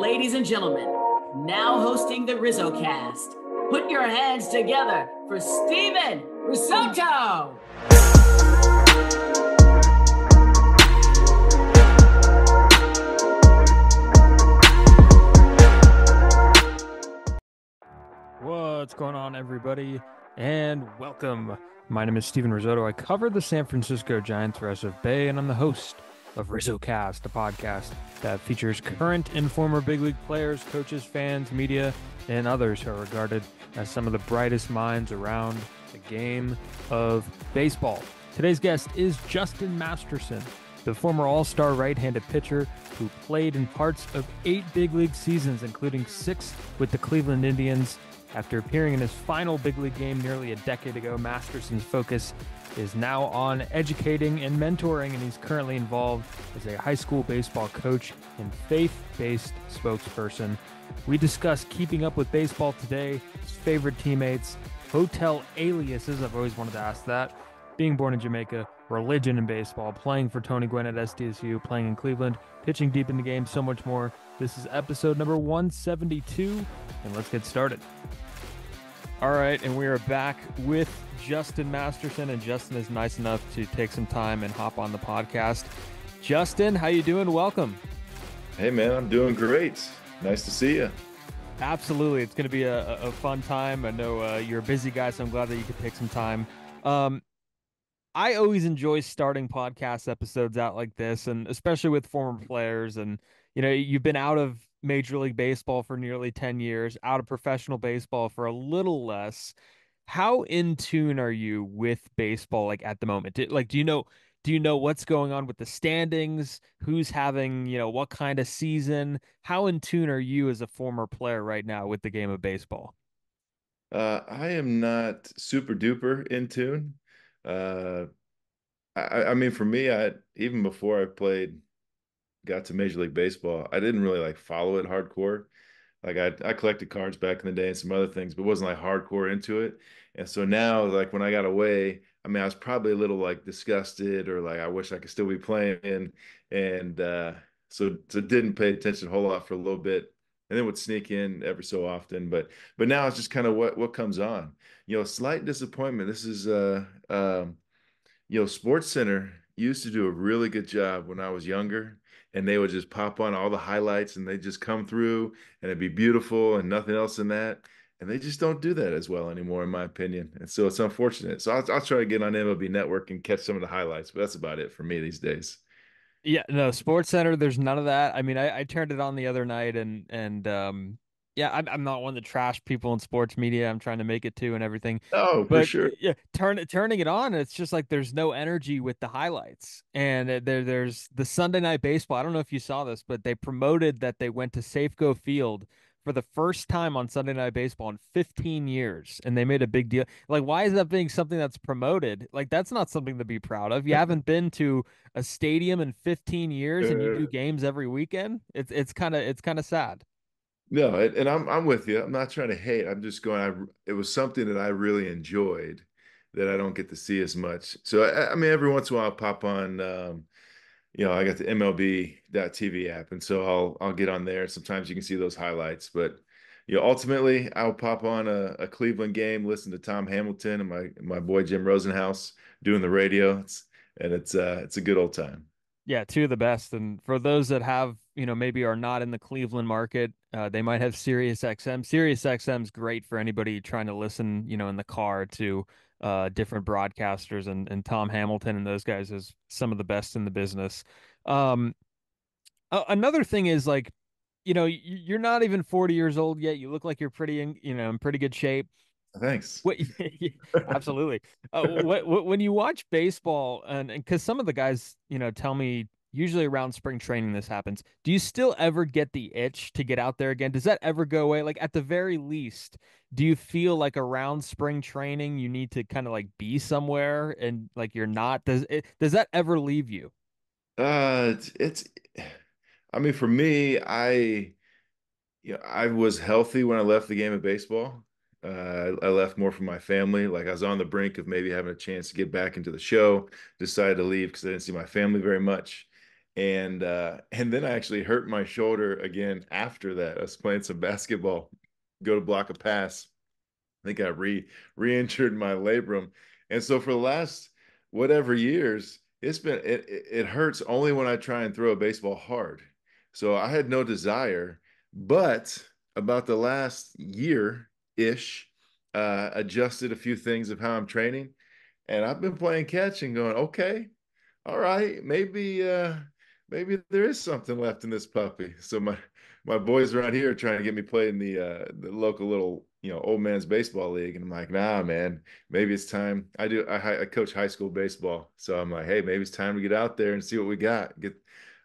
Ladies and gentlemen, now hosting the RizzoCast, put your hands together for Steven Risotto! What's going on, everybody, and welcome. My name is Steven Risotto. I cover the San Francisco Giants for SF Bay, and I'm the host of RizzoCast, a podcast that features current and former big league players, coaches, fans, media, and others who are regarded as some of the brightest minds around the game of baseball. Today's guest is Justin Masterson, the former all-star right-handed pitcher who played in parts of 8 big league seasons, including 6 with the Cleveland Indians. After appearing in his final big league game nearly a decade ago, Masterson's focus is now on educating and mentoring, and he's currently involved as a high school baseball coach and faith-based spokesperson. We discuss keeping up with baseball today, his favorite teammates, hotel aliases, I've always wanted to ask that, being born in Jamaica, religion in baseball, playing for Tony Gwynn at SDSU, playing in Cleveland, pitching deep in the game, so much more. This is episode number 172, and let's get started. All right, and we are back with Justin Masterson, and Justin is nice enough to take some time and hop on the podcast. Justin, how you doing? Welcome. Hey, man, I'm doing great. Nice to see you. Absolutely. It's going to be a fun time. I know you're a busy guy, so I'm glad that you could take some time. I always enjoy starting podcast episodes out like this, and especially with former players. And, you know, you've been out of Major League Baseball for nearly 10 years, out of professional baseball for a little less. How in tune are you with baseball, like, at the moment? Do you know what's going on with the standings? Who's having, what kind of season? How in tune are you as a former player right now with the game of baseball? I am not super duper in tune. Uh, I mean, for me, even before I got to Major League Baseball, I didn't really like follow it hardcore. Like I collected cards back in the day and some other things, but wasn't like hardcore into it. And so now, like when I got away, I mean, I was probably a little like disgusted or like I wish I could still be playing. And so didn't pay attention a whole lot for a little bit, and then would sneak in every so often. But now it's just kind of what comes on. Slight disappointment. This is Sports Center used to do a really good job when I was younger, and they would just pop on all the highlights and they just come through and it'd be beautiful and nothing else in that. And they just don't do that as well anymore, in my opinion. And so it's unfortunate. So I'll try to get on MLB Network and catch some of the highlights, but that's about it for me these days. Yeah, no, Sports Center, there's none of that. I mean, I turned it on the other night, and yeah, I'm not one of the trash people in sports media. I'm trying to make it to and everything. Oh, for But sure. yeah, turning it on, it's just like there's no energy with the highlights. And there's the Sunday Night Baseball. I don't know if you saw this, but they promoted that they went to Safeco Field for the first time on Sunday Night Baseball in 15 years, and they made a big deal. Like, why is that being something that's promoted? Like, that's not something to be proud of. You haven't been to a stadium in 15 years and you do games every weekend. It's kind of sad. No, and I'm with you. I'm not trying to hate. I'm just going. It was something that I really enjoyed that I don't get to see as much. So I mean, every once in a while, I'll pop on. I got the MLB.TV app, and so I'll get on there. Sometimes you can see those highlights, but ultimately, I'll pop on a Cleveland game, listen to Tom Hamilton and my boy Jim Rosenhaus doing the radio. It's a good old time. Yeah, two of the best. And for those that have, maybe are not in the Cleveland market, they might have Sirius XM. Sirius XM is great for anybody trying to listen, in the car to different broadcasters, and Tom Hamilton and those guys is some of the best in the business. Another thing is, like, you're not even 40 years old yet. You look like you're in pretty good shape. Thanks. What, absolutely. When you watch baseball, and because some of the guys, tell me usually around spring training this happens. Do you still ever get the itch to get out there again? Does that ever go away? Like, at the very least, do you feel like around spring training you need to kind of like be somewhere and like you're not? Does that ever leave you? It's I mean, for me, I was healthy when I left the game of baseball. I left more for my family. Like I was on the brink of maybe having a chance to get back into the show. Decided to leave because I didn't see my family very much. And then I actually hurt my shoulder again after that. I was playing some basketball, go to block a pass. I think I re-injured my labrum. And so for the last whatever years, it hurts only when I try and throw a baseball hard. So I had no desire, but about the last year-ish, adjusted a few things of how I'm training. And I've been playing catch and going, okay, all right, maybe there is something left in this puppy. So my boys around here are trying to get me played in the local little old man's baseball league, and I'm like, nah, man, maybe it's time. I coach high school baseball, so I'm like, hey, maybe it's time to get out there and see what we got.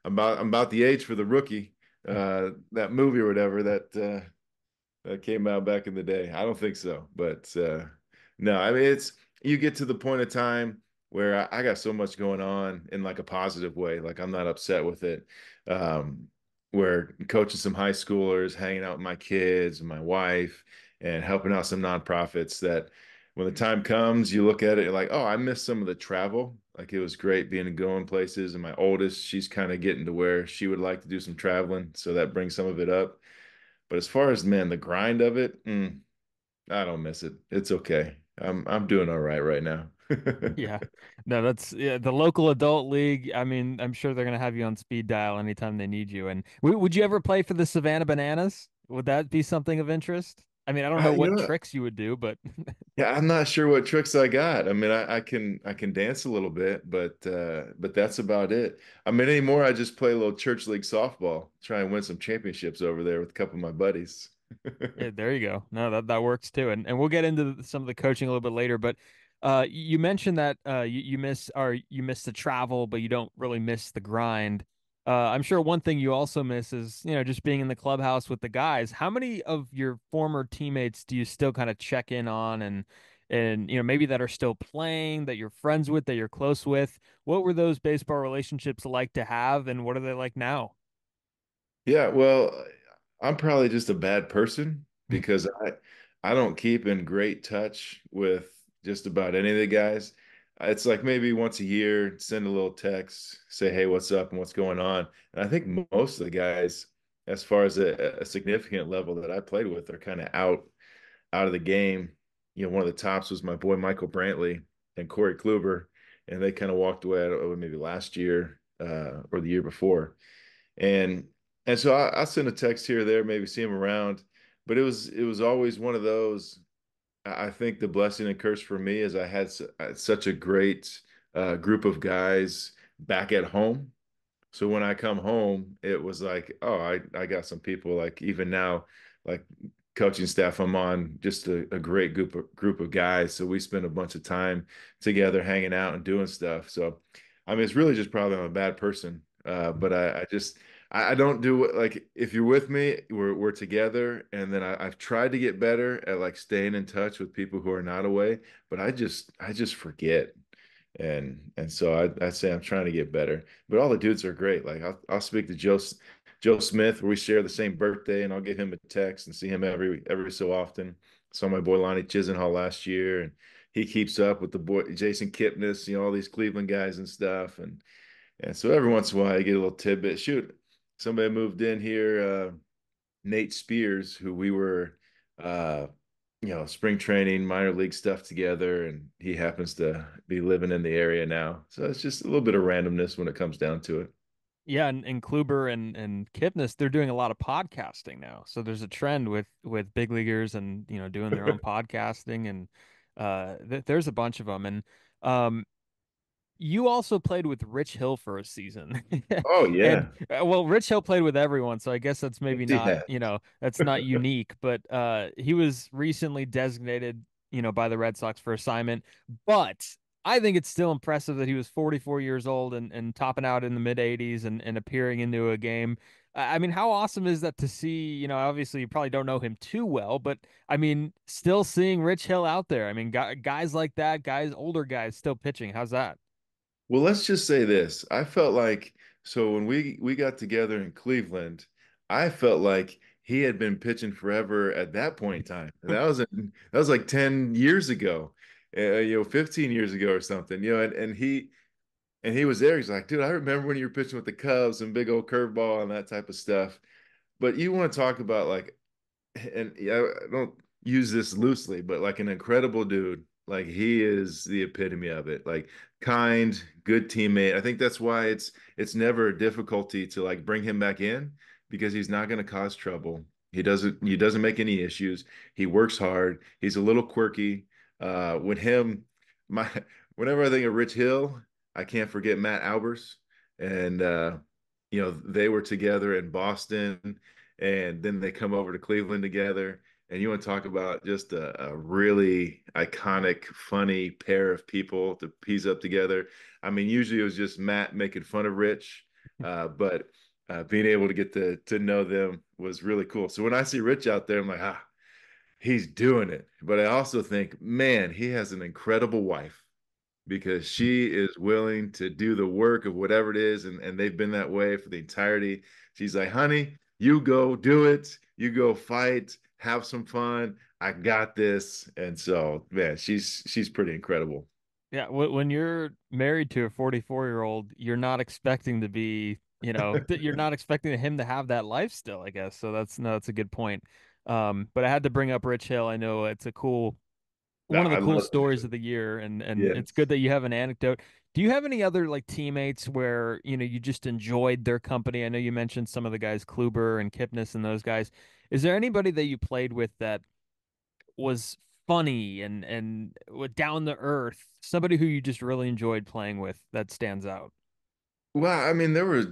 I'm about the age for the Rookie, that movie or whatever that came out back in the day. I don't think so, but no, I mean it's you get to the point of time where I got so much going on in like a positive way. Like I'm not upset with it. Where coaching some high schoolers, hanging out with my kids and my wife, and helping out some nonprofits that when the time comes, you look at it, you're like, oh, I missed some of the travel. Like it was great being and going places. And my oldest, she's kind of getting to where she would like to do some traveling. So that brings some of it up. But as far as man, the grind of it, I don't miss it. It's okay. I'm doing all right now. Yeah. No, that's yeah, the local adult league. I mean, I'm sure they're gonna have you on speed dial anytime they need you. And would you ever play for the Savannah Bananas? Would that be something of interest? I mean, I don't know You what know, tricks you would do, but yeah, I'm not sure what tricks I got. I mean, I can dance a little bit, but that's about it. I mean, anymore, I just play a little church league softball, try and win some championships over there with a couple of my buddies. yeah, there you go. No, that works too. And we'll get into some of the coaching a little bit later, but you mentioned that you miss the travel, but you don't really miss the grind. I'm sure one thing you also miss is, just being in the clubhouse with the guys. How many of your former teammates do you still kind of check in on and maybe that are still playing, that you're friends with, that you're close with? What were those baseball relationships like to have, and what are they like now? Yeah, well, I'm probably just a bad person because I don't keep in great touch with just about any of the guys. It's like maybe once a year, send a little text, say, hey, what's up and what's going on. And I think most of the guys, as far as a significant level that I played with, are kind of out of the game. One of the tops was my boy Michael Brantley and Corey Kluber, and they kind of walked away maybe last year or the year before. And and so I sent a text here or there, maybe see him around, but it was always one of those. I think the blessing and curse for me is I had such a great group of guys back at home. So when I come home, it was like, oh, I got some people like even now, like coaching staff I'm on, just a great group of guys. So we spend a bunch of time together hanging out and doing stuff. So I mean, it's really just probably I'm a bad person. But I just I don't do it like if you're with me, we're together, and then I've tried to get better at like staying in touch with people who are not away, but I just forget. And so I say I'm trying to get better. But all the dudes are great. Like I'll speak to Joe Smith, where we share the same birthday, and I'll give him a text and see him every so often. Saw my boy Lonnie Chisenhall last year, and he keeps up with the boy Jason Kipnis, all these Cleveland guys and stuff. And so every once in a while I get a little tidbit. Shoot, somebody moved in here, Nate Spears, who we were spring training, minor league stuff together, and he happens to be living in the area now. So it's just a little bit of randomness when it comes down to it. Yeah, and Kluber and Kipnis, they're doing a lot of podcasting now. So there's a trend with big leaguers and doing their own podcasting, and there's a bunch of them. And um, you also played with Rich Hill for a season. Oh And yeah. well, Rich Hill played with everyone, so I guess that's Yes, maybe he not, has. that's not unique, but he was recently designated, by the Red Sox for assignment, but I think it's still impressive that he was 44 years old and topping out in the mid 80s and appearing into a game. I mean, how awesome is that to see, obviously you probably don't know him too well, but I mean, still seeing Rich Hill out there. I mean, guys like that, older guys still pitching. How's that? Well, let's just say this. I felt like so when we got together in Cleveland, I felt like he had been pitching forever at that point in time. And that was like 10 years ago, 15 years ago or something, and he And he was there. He's like, dude, I remember when you were pitching with the Cubs and big old curveball and that type of stuff. But you want to talk about like, and yeah, I don't use this loosely, but like an incredible dude. Like he is the epitome of it. Like kind, good teammate. I think that's why it's never a difficulty to like bring him back in because he's not going to cause trouble. He doesn't make any issues. He works hard. He's a little quirky. With him, my whenever I think of Rich Hill, I can't forget Matt Albers. And they were together in Boston and then they come over to Cleveland together. And you want to talk about just a really iconic, funny pair of people to piece up together. I mean, usually it was just Matt making fun of Rich, but being able to get to know them was really cool. So when I see Rich out there, I'm like, he's doing it. But I also think, man, he has an incredible wife because she is willing to do the work of whatever it is. And they've been that way for the entirety. She's like, honey, you go do it. You go fight, have some fun. I got this. And so, man, she's pretty incredible. Yeah, when you're married to a 44-year-old, you're not expecting to be, you're not expecting him to have that life still, I guess. So that's a good point. But I had to bring up Rich Hill. I know it's a cool one of the I cool love stories it. of the year, and it's Yes. good that you have an anecdote. Do you have any other like teammates where, you just enjoyed their company? I know you mentioned some of the guys, Kluber and Kipnis and those guys. Is there anybody that you played with that was funny and down to earth, somebody who you just really enjoyed playing with that stands out? Well, I mean, there were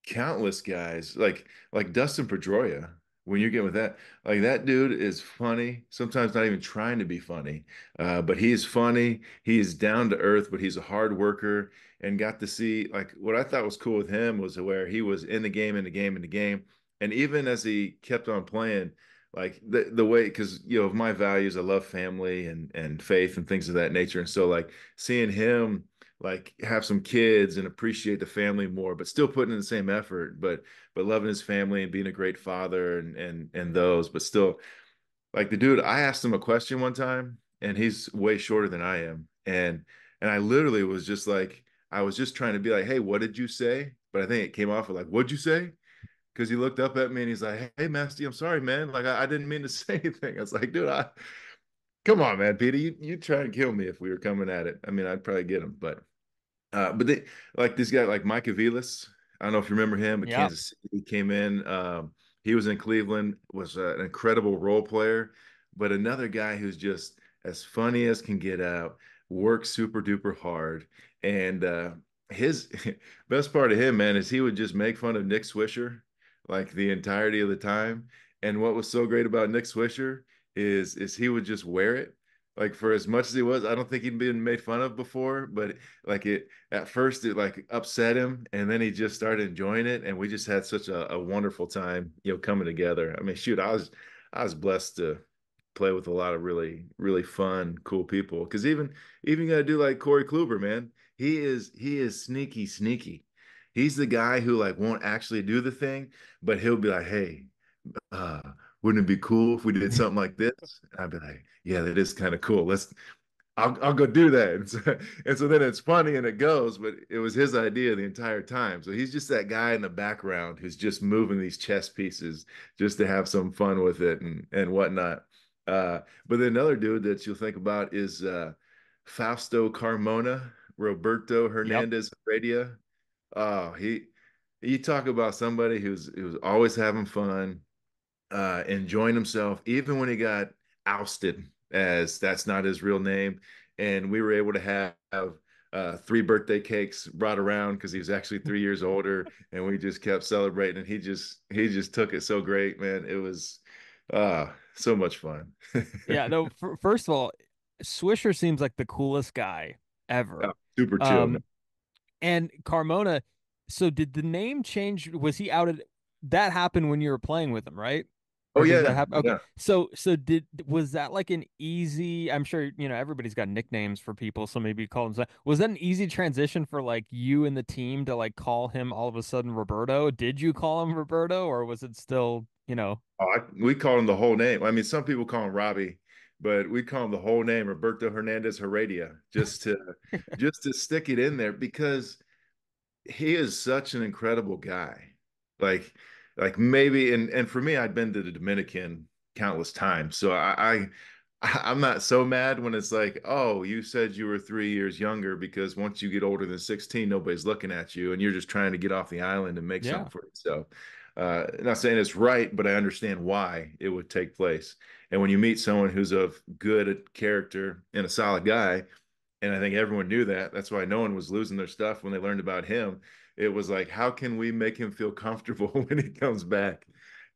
countless guys like Dustin Pedroia. When you get with that, like that dude is funny. Sometimes not even trying to be funny, but he is funny. He is down to earth, but he's a hard worker. And got to see like what I thought was cool with him was where he was in the game, in the game, in the game, and even as he kept on playing, like the way because of my values, I love family and faith and things of that nature, and so like seeing him like have some kids and appreciate the family more, but still putting in the same effort, but loving his family and being a great father and those, but still like the dude, I asked him a question one time and he's way shorter than I am. And I literally was just like, I was just trying to be like, hey, what did you say? But I think it came off of like, what'd you say? Because he looked up at me and he's like, hey, Masty, I'm sorry, man. Like I didn't mean to say anything. I was like, dude, come on, man, Peter, you try and kill me if we were coming at it. I mean, I'd probably get him, but they like this guy like Mike Aviles. I don't know if you remember him, but Yeah. Kansas City he came in. He was in Cleveland, was an incredible role player, but another guy who's just as funny as can get out, works super duper hard, and his best part of him, man, is he would just make fun of Nick Swisher like the entirety of the time. And what was so great about Nick Swisher is he would just wear it. Like for as much as he was, I don't think he'd been made fun of before, but like it at first it like upset him and then he just started enjoying it and we just had such a wonderful time coming together. I mean shoot, I was blessed to play with a lot of really really fun cool people because even gotta do like Corey Kluber, man, he is sneaky. He's the guy who like won't actually do the thing, but he'll be like, hey, uh wouldn't it be cool if we did something like this? And I'd be like, yeah, that is kind of cool. I'll go do that. And so then it's funny and it goes, but it was his idea the entire time. So he's just that guy in the background who's just moving these chess pieces just to have some fun with it and whatnot. But then another dude that you'll think about is Fausto Carmona, Roberto Yep. Hernandez Heredia. Oh, you talk about somebody who's always having fun, enjoying himself, even when he got ousted, as that's not his real name. And we were able to have three birthday cakes brought around because he was actually 3 years older, and we just kept celebrating. And he just took it so great, man. It was so much fun. Yeah, no, first of all, Swisher seems like the coolest guy Oh, ever. super chill, man. Um, and Carmona, so did the name change? Was he outed? That happened when you were playing with him, right? Oh Or did that yeah, happen? Okay. yeah. So was that like an easy, I'm sure, everybody's got nicknames for people, so maybe you call him, was that an easy transition for like you and the team to like call him all of a sudden Roberto? Did you call him Roberto or was it still? We call him the whole name. I mean, some people call him Robbie, but we call him the whole name, Roberto Hernandez Heredia, just to stick it in there because he is such an incredible guy. Like maybe and for me, I'd been to the Dominican countless times. So I'm not so mad when it's like, oh, you said you were 3 years younger because once you get older than 16, nobody's looking at you and you're just trying to get off the island and make Yeah. something for yourself. Not saying it's right, but I understand why it would take place. And when you meet someone who's of good character and a solid guy, and I think everyone knew that. That's why no one was losing their stuff when they learned about him. It was like, how can we make him feel comfortable when he comes back?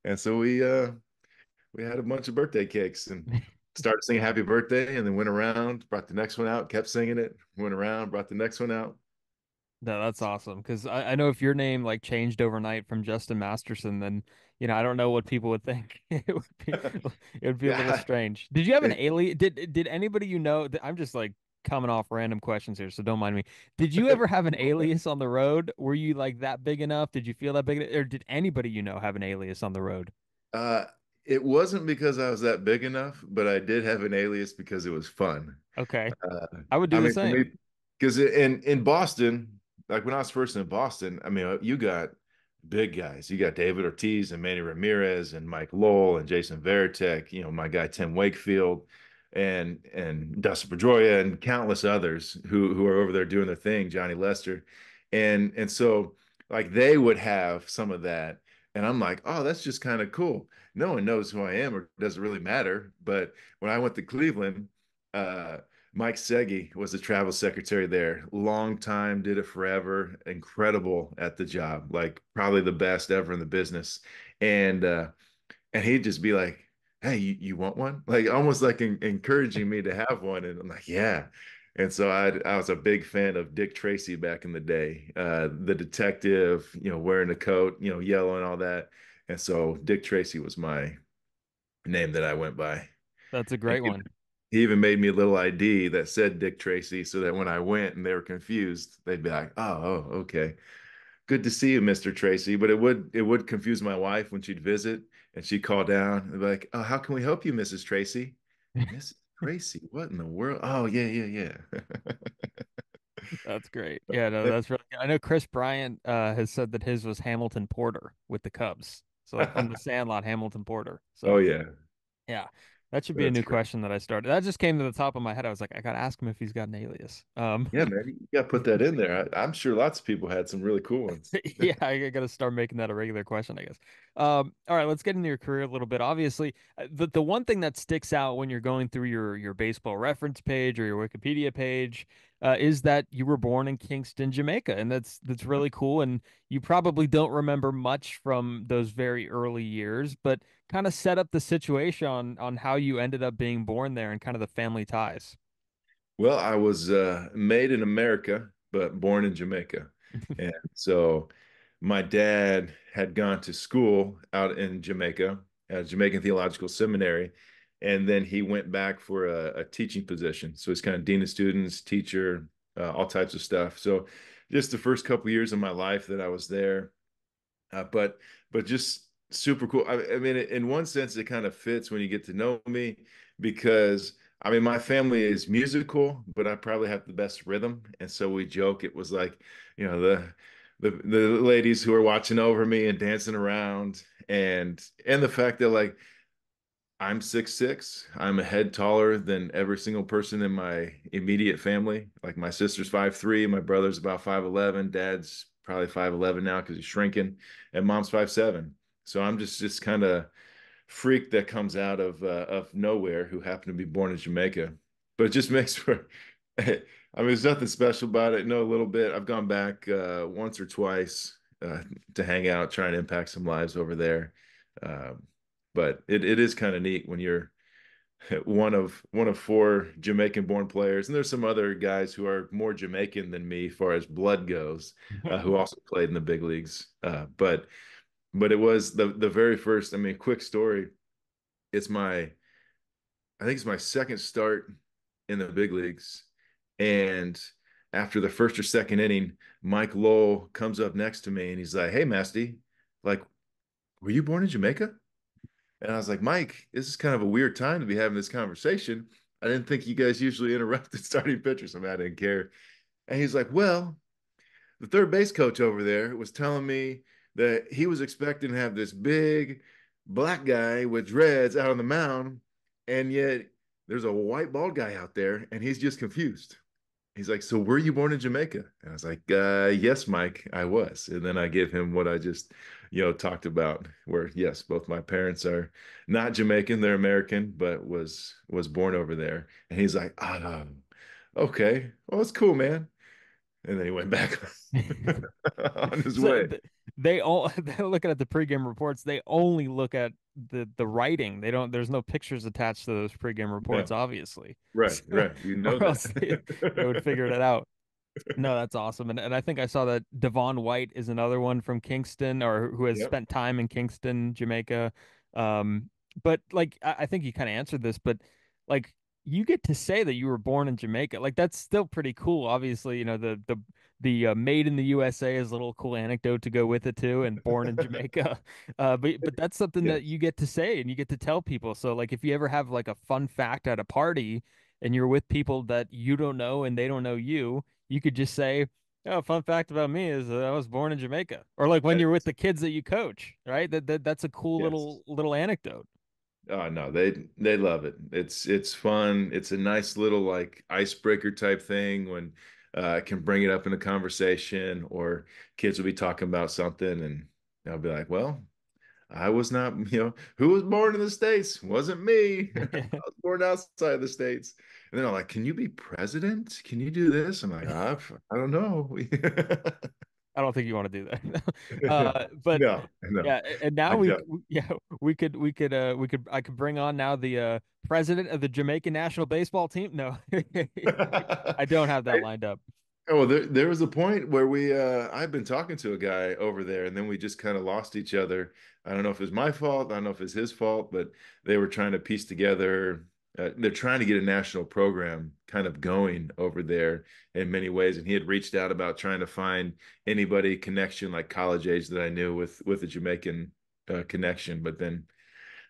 And so we had a bunch of birthday cakes and started singing happy birthday and then went around, brought the next one out, kept singing it, went around, brought the next one out. No, that's awesome. Because I know if your name like changed overnight from Justin Masterson, then I don't know what people would think. It would be a little Yeah. strange. Did you have an alien? Did anybody I'm just like coming off random questions here, so don't mind me. Did you ever have an alias on the road? Were you like that big enough? Did you feel that big, or did anybody have an alias on the road? Uh, it wasn't because I was that big enough, but I did have an alias because it was fun. Okay, Uh, I would do I the mean, for same. me, because in Boston, like when I was first in Boston, I mean, you got big guys. You got David Ortiz and Manny Ramirez and Mike Lowell and Jason Varitek. My guy Tim Wakefield and Dustin Pedroia and countless others who are over there doing their thing. Johnny Lester, and so like they would have some of that, and I'm like, oh, that's just kind of cool. No one knows who I am, or it doesn't really matter. But when I went to Cleveland. Uh, Mike Segi was the travel secretary there. Long time, did it forever. Incredible at the job, like probably the best ever in the business. And he'd just be like, "Hey, you want one?" Like almost like encouraging me to have one. And I'm like, "Yeah." And so I was a big fan of Dick Tracy back in the day, the detective, wearing a coat, yellow and all that. And so Dick Tracy was my name that I went by. That's a And great one. he even made me a little ID that said Dick Tracy so that when I went and they were confused, they'd be like, oh, okay. Good to see you, Mr. Tracy. But it would confuse my wife when she'd visit and she'd call down and be like, oh, how can we help you, Mrs. Tracy? Mrs. Tracy, what in the world? Oh, yeah, yeah, yeah. That's great. Yeah, no, that's really good. I know Chris Bryant has said that his was Hamilton Porter with the Cubs. So like from the Sandlot, Hamilton Porter. Oh, So yeah. yeah, that should be a That's new great. question that I started. That just came to the top of my head. I was like, I gotta ask him if he's got an alias. Yeah, man, you got to put that in there. I'm sure lots of people had some really cool ones. Yeah, I gotta start making that a regular question, I guess. All right, let's get into your career a little bit. Obviously, the one thing that sticks out when you're going through your baseball reference page or your Wikipedia page is that you were born in Kingston, Jamaica, and that's really cool. And you probably don't remember much from those very early years, but kind of set up the situation on how you ended up being born there and kind of the family ties. Well, I was made in America, but born in Jamaica. And so my dad had gone to school out in Jamaica at Jamaican Theological Seminary. And then he went back for a teaching position. So he's kind of dean of students, teacher, all types of stuff. So just the first couple of years of my life that I was there, but just super cool. I mean, in one sense, it kind of fits when you get to know me because I mean, my family is musical, but I probably have the best rhythm, and so we joke. It was like, the ladies who are watching over me and dancing around, and the fact that like I'm 6'6". I'm a head taller than every single person in my immediate family. Like my sister's 5'3", my brother's about 5'11", dad's probably 5'11" now because he's shrinking, and mom's 5'7". So I'm just kind of freak that comes out of nowhere who happened to be born in Jamaica. But it just makes for I mean, there's nothing special about it. No, a little bit. I've gone back once or twice to hang out, try and impact some lives over there. Um, but it is kind of neat when you're one of four Jamaican born players, and there's some other guys who are more Jamaican than me as far as blood goes, who also played in the big leagues. But it was the very first. I mean, quick story. It's my I think it's my second start in the big leagues, and after the first or second inning, Mike Lowell comes up next to me and he's like, "Hey, Masty, like, were you born in Jamaica?" And I was like, Mike, this is kind of a weird time to be having this conversation. I didn't think you guys usually interrupted starting pitchers. I mean, I didn't care. And he's like, well, the third base coach over there was telling me that he was expecting to have this big black guy with dreads out on the mound, and yet there's a white bald guy out there, and he's just confused. He's like, so were you born in Jamaica? And I was like, yes, Mike, I was. And then I give him what I just, talked about, where yes, both my parents are not Jamaican, they're American, but was born over there. And he's like, okay, well, it's cool, man. And then he went back on his So way. they all they're looking at the pregame reports. They only look at the writing. They don't. There's no pictures attached to those pregame reports, No, obviously. right, So, right. You know or else they would that. figure it out. No, that's awesome. And I think I saw that Devon White is another one from Kingston or who has Yep. spent time in Kingston, Jamaica. Um, but like I think you kind of answered this, but like you get to say that you were born in Jamaica. Like that's still pretty cool. Obviously, the made in the USA is a little cool anecdote to go with it too, and born in Jamaica. But that's something that Yes. you get to say and you get to tell people. So like if you ever have like a fun fact at a party and you're with people that you don't know and they don't know you could just say, "Oh, fun fact about me is I was born in Jamaica." Or like when That you're with is, the kids that you coach, right? That's a cool yes. little anecdote. Oh no, they love it. It's fun. It's a nice little like icebreaker type thing when I can bring it up in a conversation, or kids will be talking about something and I'll be like, well, I was not, who was born in the States? Wasn't me. I was born outside the States. And then I'm like, can you be president? Can you do this? I'm like, I don't know. I don't think you want to do that. But No, no, yeah, and now I we don't. yeah we could I could bring on now the president of the Jamaican national baseball team. No, I don't have that lined up. Oh, well, there was a point where I've been talking to a guy over there, and then we just kind of lost each other. I don't know if it was my fault, I don't know if it's his fault, but they were trying to piece together. They're trying to get a national program kind of going over there in many ways, and he had reached out about trying to find anybody connection like college age that I knew with a Jamaican connection, but then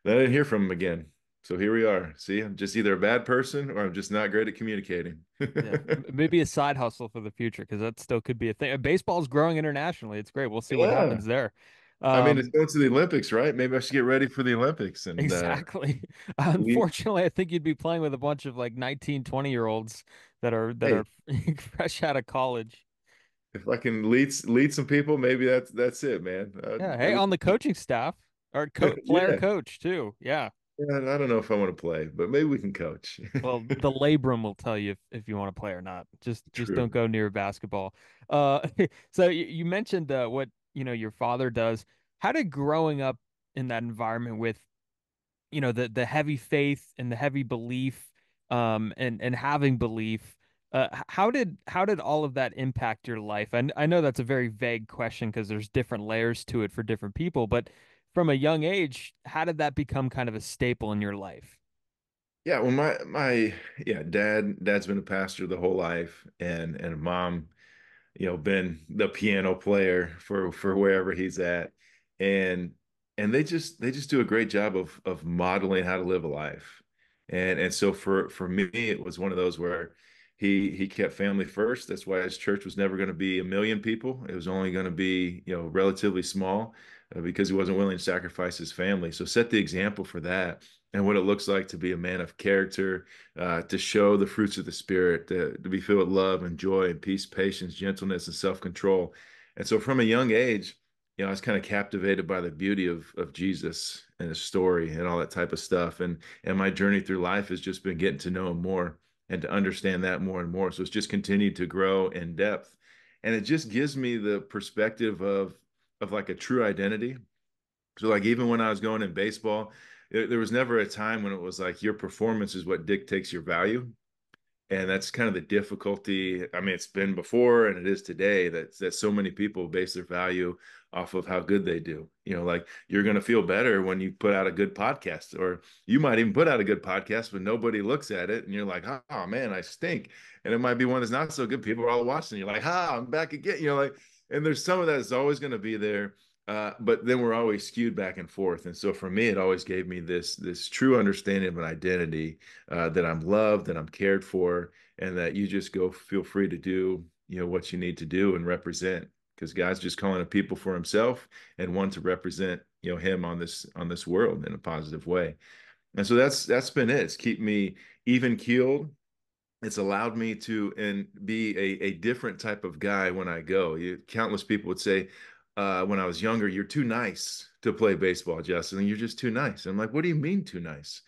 I didn't hear from him again. So here we are. See, I'm just either a bad person or I'm just not great at communicating. Yeah, maybe a side hustle for the future because that still could be a thing. Baseball's growing internationally. It's great. We'll see what Yeah. happens there. I mean, it's Um, going to the Olympics, right? Maybe I should get ready for the Olympics and exactly. we Unfortunately, I think you'd be playing with a bunch of like 19, 20 year olds that hey, are fresh out of college. if I can lead some people, maybe that's it, man. Yeah. Hey, on the coaching staff or player Yeah. coach too. Yeah. Yeah, I don't know if I want to play, but maybe we can coach. Well, the labrum will tell you if you want to play or not. Just don't True. go near basketball. So you mentioned what your father does. How did growing up in that environment with the heavy faith and the heavy belief and having belief how did all of that impact your life? And I know that's a very vague question because there's different layers to it for different people, but from a young age, how did that become kind of a staple in your life? Yeah, well, my yeah, dad's been a pastor the whole life, and mom been the piano player for wherever he's at. And they just do a great job of modeling how to live a life. And so for me, it was one of those where he kept family first. That's why his church was never going to be a million people. It was only going to be, relatively small because he wasn't willing to sacrifice his family. So set the example for that and what it looks like to be a man of character, to show the fruits of the spirit, to be filled with love and joy and peace, patience, gentleness, and self-control. And so from a young age, I was kind of captivated by the beauty of Jesus and his story and all that type of stuff. And my journey through life has just been getting to know him more and to understand that more and more. So it's just continued to grow in depth. And it just gives me the perspective of like a true identity. So like even when I was going in baseball, there was never a time when it was like your performance is what dictates your value. And that's kind of the difficulty. I mean, it's been before and it is today that so many people base their value off of how good they do. Like you're going to feel better when you put out a good podcast, or you might even put out a good podcast, but nobody looks at it and you're like, oh man, I stink. And it might be one that's not so good. People are all watching. You're like, I'm back again. Like, and there's some of that is always going to be there. But then we're always skewed back and forth. And so for me, it always gave me this true understanding of an identity, that I'm loved, that I'm cared for, and that you just go feel free to do, what you need to do and represent. Because God's just calling a people for himself and one to represent, him on this world in a positive way. And so that's been it. It's keep me even keeled. It's allowed me to and be a different type of guy when I go. Countless people would say, when I was younger, you're too nice to play baseball, Justin. You're just too nice. I'm like, what do you mean too nice?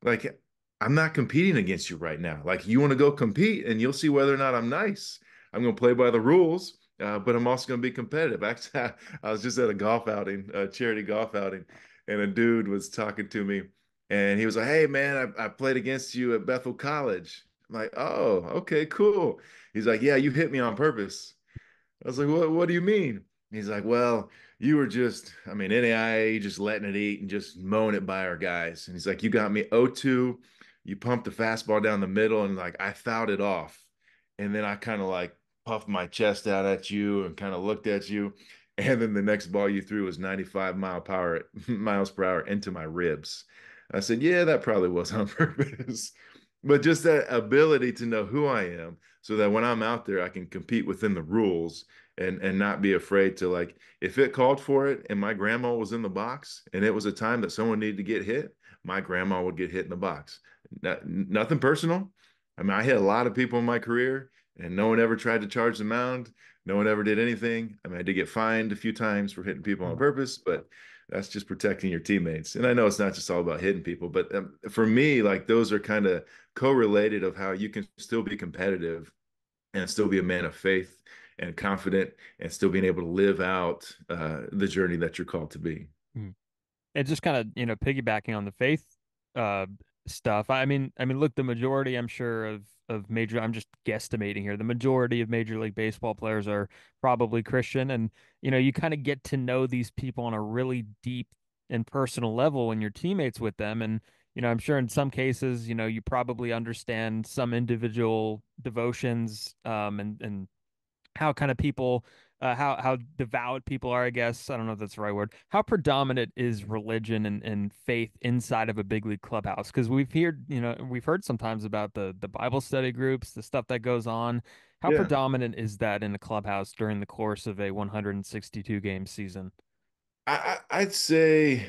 Like, I'm not competing against you right now. Like, you want to go compete and you'll see whether or not I'm nice. I'm going to play by the rules, but I'm also going to be competitive. Actually, I was just at a golf outing, a charity golf outing, and a dude was talking to me and he was like, hey, man, I played against you at Bethel College. I'm like, oh, okay, cool. He's like, yeah, you hit me on purpose. I was like, what do you mean? He's like, well, you were just, I mean, NAIA, just letting it eat and just mowing it by our guys. And he's like, you got me 0-2. You pumped the fastball down the middle and like I fouled it off. And then I kind of like puffed my chest out at you and kind of looked at you. And then the next ball you threw was 95 miles per hour into my ribs. I said, yeah, that probably was on purpose. But just that ability to know who I am so that when I'm out there, I can compete within the rules and not be afraid to, like, if it called for it and my grandma was in the box and it was a time that someone needed to get hit, my grandma would get hit in the box. Nothing personal. I mean, I hit a lot of people in my career and no one ever tried to charge the mound. No one ever did anything. I mean, I did get fined a few times for hitting people on purpose, but that's just protecting your teammates. And I know it's not just all about hitting people, but for me, like, those are kind of correlated of how you can still be competitive and still be a man of faith and confident and still being able to live out the journey that you're called to be. Mm. And just kind of, piggybacking on the faith uh stuff. I mean, look, the majority, I'm sure, of major, I'm just guesstimating here. The majority of Major League Baseball players are probably Christian, and you kind of get to know these people on a really deep and personal level when you're teammates with them. And I'm sure in some cases, you probably understand some individual devotions, and how kind of people, how devout people are, I guess. I don't know if that's the right word. How predominant is religion and faith inside of a big league clubhouse? Because we've heard sometimes about the Bible study groups, the stuff that goes on. How Yeah. predominant is that in the clubhouse during the course of a 162 game season? I'd say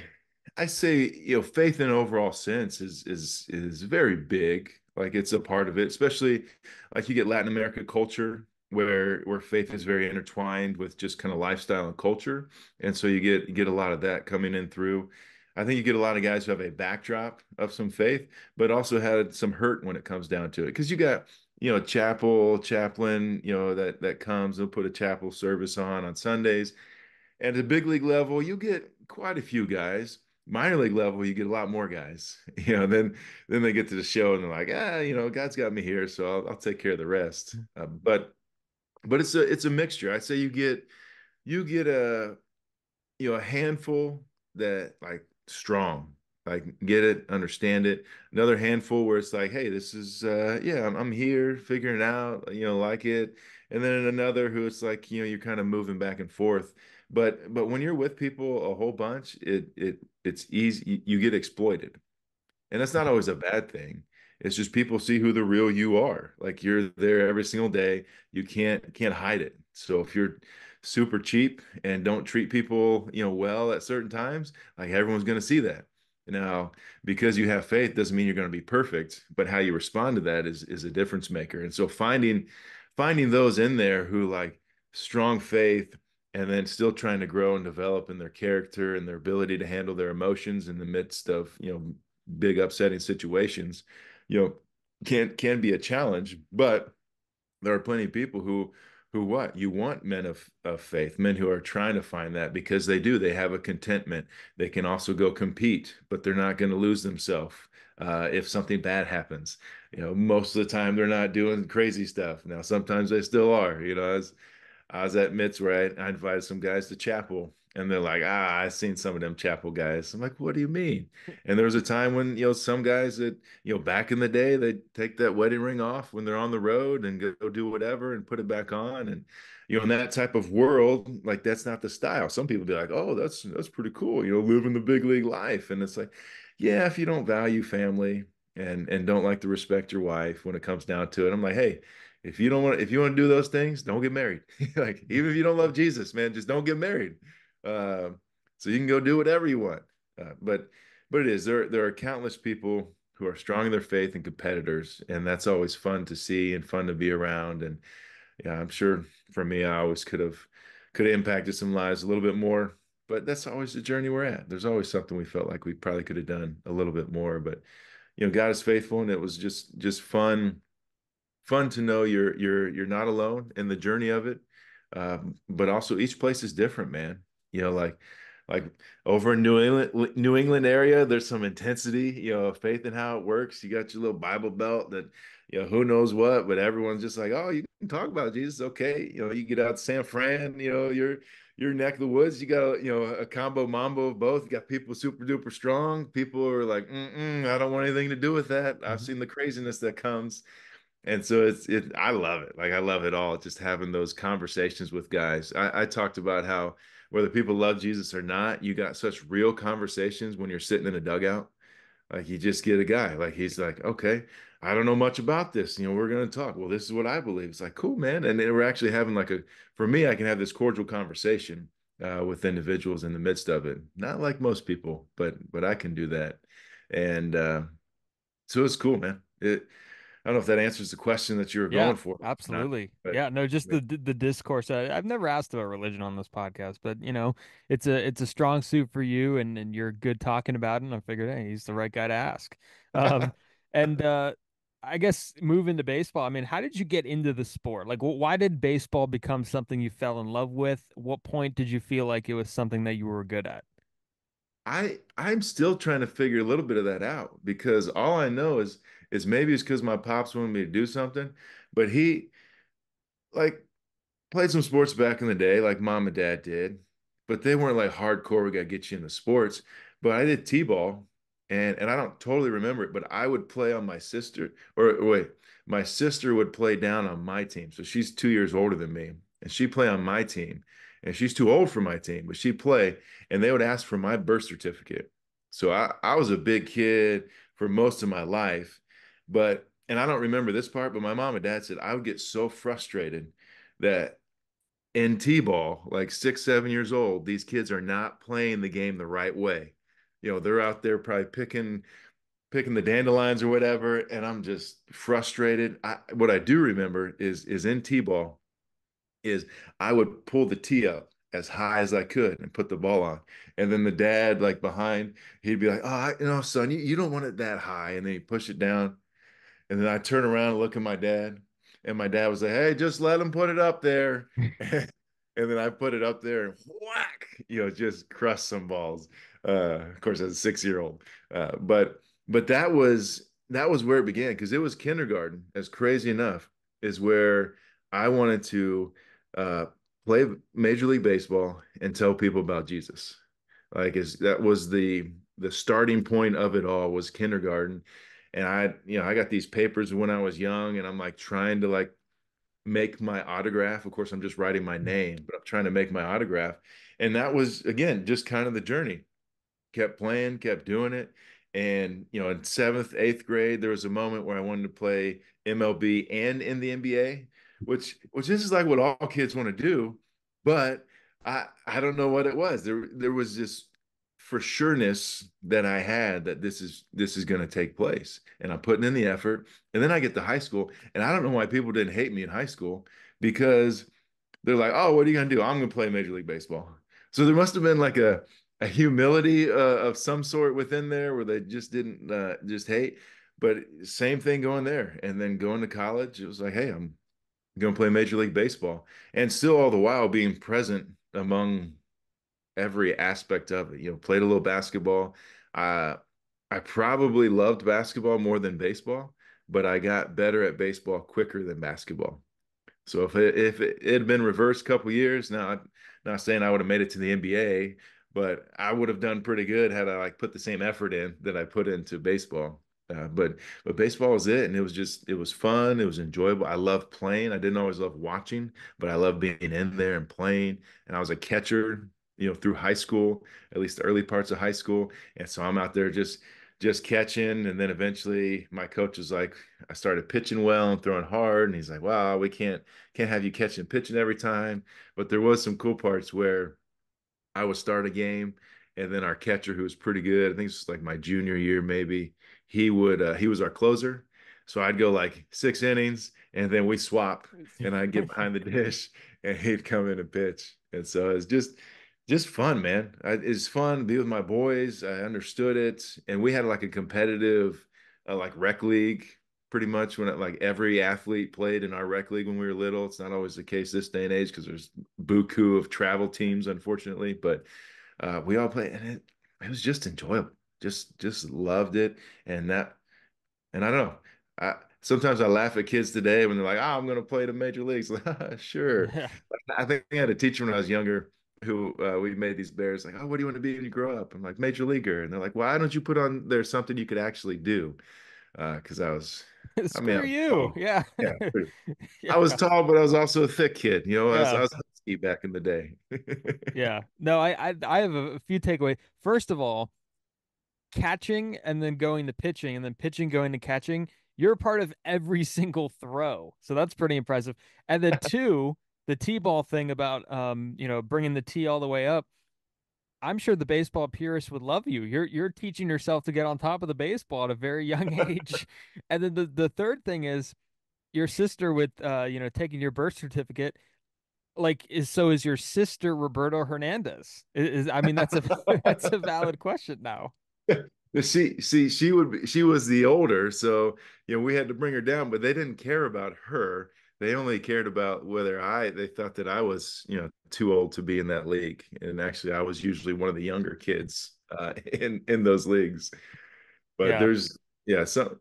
faith in overall sense is very big. Like, it's a part of it, especially like you get Latin America culture where faith is very intertwined with just kind of lifestyle and culture, and so you get a lot of that coming in through. I think you get a lot of guys who have a backdrop of some faith, but also had some hurt when it comes down to it, because you got chaplain that comes and put a chapel service on Sundays. At the big league level, you get quite a few guys. Minor league level, you get a lot more guys. Then they get to the show and they're like, God's got me here, so I'll take care of the rest. But it's a mixture. I'd say you get a handful that, like, strong, like, get it, understand it. Another handful where it's like, hey, this is yeah, I'm here figuring it out, like it. And then another who it's like, you're kind of moving back and forth. But when you're with people a whole bunch, it's easy. You get exploited. And that's not always a bad thing. It's just people see who the real you are. Like, you're there every single day. You can't hide it. So if you're super cheap and don't treat people, well at certain times, like, everyone's going to see that. Now, because you have faith doesn't mean you're going to be perfect, but how you respond to that is a difference maker. And so finding those in there who, like, strong faith and then still trying to grow and develop in their character and their ability to handle their emotions in the midst of, big upsetting situations, you know, can be a challenge. But there are plenty of people who what you want, men of faith, men who are trying to find that, because they have a contentment. They can also go compete, but they're not going to lose themselves if something bad happens. Most of the time they're not doing crazy stuff. Now sometimes they still are. I was at Mitts where I invited some guys to chapel, And they're like, I've seen some of them chapel guys. I'm like, what do you mean? And there was a time when, some guys that, back in the day, they take that wedding ring off when they're on the road and go do whatever and put it back on. And, in that type of world, like that's not the style. Some people be like, oh, that's pretty cool, living the big league life. And it's like, yeah, if you don't value family and don't like to respect your wife when it comes down to it, I'm like, hey, if you want to do those things, don't get married. Like, even if you don't love Jesus, man, just don't get married. Uh, so you can go do whatever you want. But it is, there are countless people who are strong in their faith and competitors, and that's always fun to see and fun to be around. And yeah, I'm sure for me, I always could have impacted some lives a little bit more, but that's always the journey we're at. There's always something we felt like we probably could have done a little bit more, but God is faithful, and it was just fun to know you're not alone in the journey of it. But also each place is different, man. Like over in New England area, there's some intensity, faith in how it works. You got your little Bible belt that, who knows what, but everyone's just like, oh, you can talk about Jesus, okay. You get out to San Fran, your neck of the woods, you got a combo mambo of both. You got people super duper strong. People are like, I don't want anything to do with that. I've seen the craziness that comes. And so I love it. Like, I love it all. Just having those conversations with guys. I talked about how whether people love Jesus or not, you got such real conversations when you're sitting in a dugout. Like, you just get a guy, like, he's like, okay, I don't know much about this. We're going to talk. Well, this is what I believe. It's like, cool, man. And then we're actually having for me, I can have this cordial conversation with individuals in the midst of it. Not like most people, but I can do that. And so it's cool, man. I don't know if that answers the question that you were Yeah, going for. Not, absolutely. but Yeah, no, just the discourse. I've never asked about religion on this podcast, but it's a strong suit for you, and you're good talking about it. And I figured, hey, he's the right guy to ask. Um, and I guess moving to baseball. I mean, how did you get into the sport? Like, why did baseball become something you fell in love with? What point did you feel like it was something that you were good at? I'm still trying to figure a little bit of that out, because all I know is maybe it's because my pops wanted me to do something, but he, like, played some sports back in the day, like mom and dad did, but they weren't like hardcore. We got to get you into sports. But I did t-ball, and I don't totally remember it, but I would play on my sister, or wait, my sister would play down on my team. So she's 2 years older than me, and she'd play on my team, and she's too old for my team, but she'd play, and they would ask for my birth certificate. So I was a big kid for most of my life, and I don't remember this part, but my mom and dad said I would get so frustrated that in T-ball, like 6, 7 years old, these kids are not playing the game the right way. They're out there probably picking the dandelions or whatever, and I'm just frustrated. What I do remember is in T-ball is I would pull the tee up as high as I could and put the ball on. And then the dad, like behind, he'd be like, oh, son, you don't want it that high. And then he'd push it down. And then I turn around and look at my dad, and my dad was like, hey, just let him put it up there. And then I put it up there and whack, just crush some balls. Of course, as a 6-year-old. But that was where it began, because it was kindergarten, as crazy enough, is where I wanted to uh, play Major League Baseball and tell people about Jesus. That was the starting point of it all, was kindergarten. And I got these papers when I was young, and I'm like trying to like make my autograph. Of course, I'm just writing my name, but I'm trying to make my autograph. And that was, again, just kind of the journey. Kept playing, kept doing it. And, in seventh, eighth grade, there was a moment where I wanted to play MLB and in the NBA, which this is like what all kids want to do. But I don't know what it was. There was this for sureness that I had that this is going to take place, and I'm putting in the effort. And then I get to high school, and I don't know why people didn't hate me in high school, because they're like, oh, what are you going to do? I'm going to play Major League Baseball. So there must have been like a humility of some sort within there, where they just didn't just hate. But same thing going there, and then going to college, it was like, hey, I'm going to play Major League Baseball, and still all the while being present among every aspect of it. Played a little basketball. I probably loved basketball more than baseball, but I got better at baseball quicker than basketball. So if it had been reversed a couple years, now Not saying I would have made it to the NBA, but I would have done pretty good had I like put the same effort in that I put into baseball. But baseball was it, and it was fun. It was enjoyable. I loved playing. I didn't always love watching, but I loved being in there and playing. And I was a catcher, through high school, at least the early parts of high school. And so I'm out there just catching. And then eventually my coach was like, I started pitching well and throwing hard. And he's like, wow, we can't have you catching and pitching every time. But there was some cool parts where I would start a game, and then our catcher, who was pretty good, I think it's like my junior year maybe, he was our closer. So I'd go like 6 innings, and then we swap, and I'd get behind the dish, and he'd come in and pitch. And so it's just fun, man. It's fun to be with my boys. I understood it, and we had like a competitive like rec league pretty much when like every athlete played in our rec league when we were little. It's not always the case this day and age because there's buku of travel teams, unfortunately. But we all played, and it was just enjoyable. Just loved it, and and I don't know. Sometimes I laugh at kids today when they're like, "Oh, I'm going to play the major leagues." Like, sure. Yeah. I think I had a teacher when I was younger who we made these bears like, "Oh, what do you want to be when you grow up?" I'm like, "Major leaguer," and they're like, "Why don't you put on there something you could actually do?" Because I mean, I Screw was you. tall. Yeah. Yeah, Yeah. I was tall, but I was also a thick kid. I Yeah. was husky back in the day. Yeah. No, I have a few takeaways. First of all, catching and then going to pitching and then pitching going to catching, you're a part of every single throw. So that's pretty impressive. And then two, the T-ball thing about bringing the tee all the way up. I'm sure the baseball purists would love you. You're teaching yourself to get on top of the baseball at a very young age. And then the third thing is your sister with taking your birth certificate. Like is your sister Roberto Hernandez? I mean that's a that's a valid question now. She was the older, so we had to bring her down, but they didn't care about her. They only cared about whether they thought that I was, too old to be in that league. And actually I was usually one of the younger kids in those leagues. But Yeah, there's yeah, so